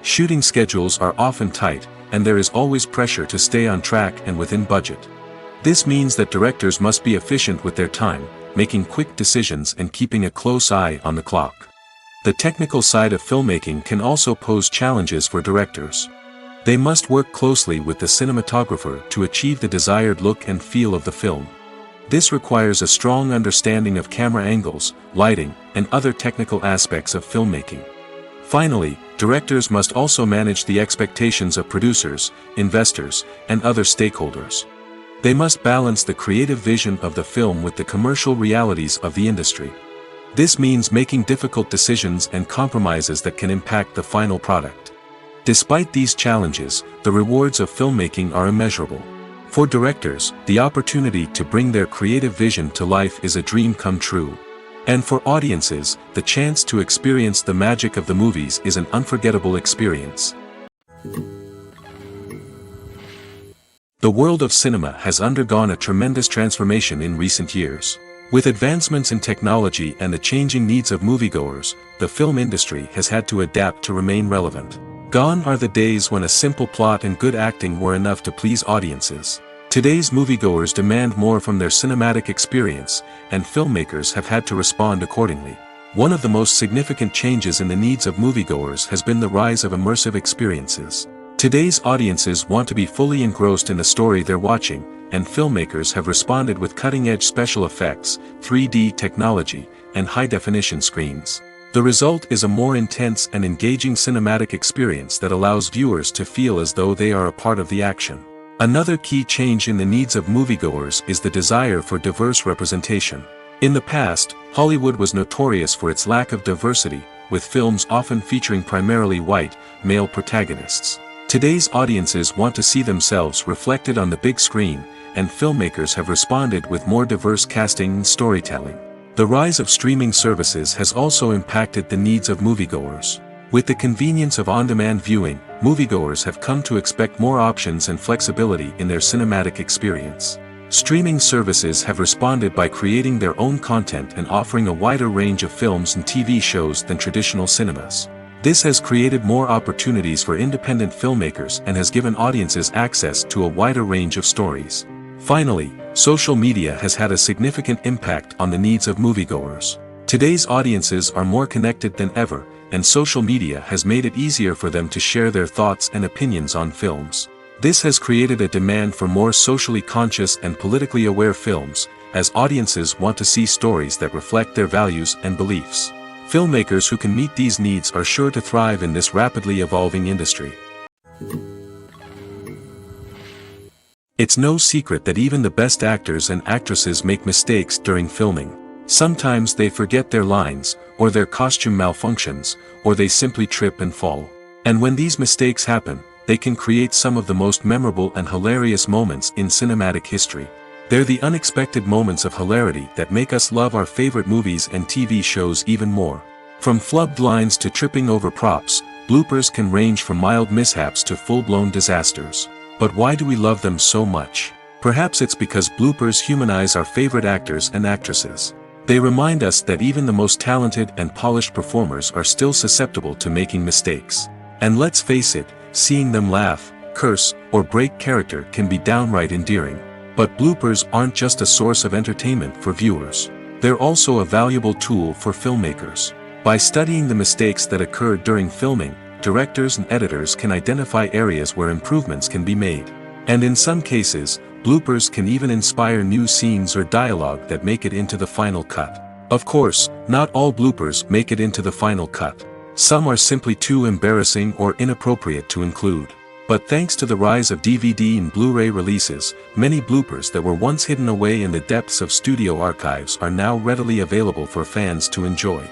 Shooting schedules are often tight, and there is always pressure to stay on track and within budget. This means that directors must be efficient with their time, making quick decisions and keeping a close eye on the clock. The technical side of filmmaking can also pose challenges for directors. They must work closely with the cinematographer to achieve the desired look and feel of the film. This requires a strong understanding of camera angles, lighting, and other technical aspects of filmmaking. Finally, directors must also manage the expectations of producers, investors, and other stakeholders. They must balance the creative vision of the film with the commercial realities of the industry. This means making difficult decisions and compromises that can impact the final product. Despite these challenges, the rewards of filmmaking are immeasurable. For directors, the opportunity to bring their creative vision to life is a dream come true. And for audiences, the chance to experience the magic of the movies is an unforgettable experience. The world of cinema has undergone a tremendous transformation in recent years. With advancements in technology and the changing needs of moviegoers, the film industry has had to adapt to remain relevant. Gone are the days when a simple plot and good acting were enough to please audiences. Today's moviegoers demand more from their cinematic experience, and filmmakers have had to respond accordingly. One of the most significant changes in the needs of moviegoers has been the rise of immersive experiences. Today's audiences want to be fully engrossed in the story they're watching, and filmmakers have responded with cutting-edge special effects, 3D technology, and high-definition screens. The result is a more intense and engaging cinematic experience that allows viewers to feel as though they are a part of the action. Another key change in the needs of moviegoers is the desire for diverse representation. In the past, Hollywood was notorious for its lack of diversity, with films often featuring primarily white, male protagonists. Today's audiences want to see themselves reflected on the big screen, and filmmakers have responded with more diverse casting and storytelling. The rise of streaming services has also impacted the needs of moviegoers. With the convenience of on-demand viewing, moviegoers have come to expect more options and flexibility in their cinematic experience. Streaming services have responded by creating their own content and offering a wider range of films and TV shows than traditional cinemas. This has created more opportunities for independent filmmakers and has given audiences access to a wider range of stories. Finally, social media has had a significant impact on the needs of moviegoers. Today's audiences are more connected than ever, and social media has made it easier for them to share their thoughts and opinions on films. This has created a demand for more socially conscious and politically aware films, as audiences want to see stories that reflect their values and beliefs. Filmmakers who can meet these needs are sure to thrive in this rapidly evolving industry. It's no secret that even the best actors and actresses make mistakes during filming. Sometimes they forget their lines, or their costume malfunctions, or they simply trip and fall. And when these mistakes happen, they can create some of the most memorable and hilarious moments in cinematic history. They're the unexpected moments of hilarity that make us love our favorite movies and TV shows even more. From flubbed lines to tripping over props, bloopers can range from mild mishaps to full-blown disasters. But why do we love them so much? Perhaps it's because bloopers humanize our favorite actors and actresses. They remind us that even the most talented and polished performers are still susceptible to making mistakes. And let's face it, seeing them laugh, curse, or break character can be downright endearing. But bloopers aren't just a source of entertainment for viewers. They're also a valuable tool for filmmakers. By studying the mistakes that occurred during filming, directors and editors can identify areas where improvements can be made. And in some cases, bloopers can even inspire new scenes or dialogue that make it into the final cut. Of course, not all bloopers make it into the final cut. Some are simply too embarrassing or inappropriate to include. But thanks to the rise of DVD and Blu-ray releases, many bloopers that were once hidden away in the depths of studio archives are now readily available for fans to enjoy.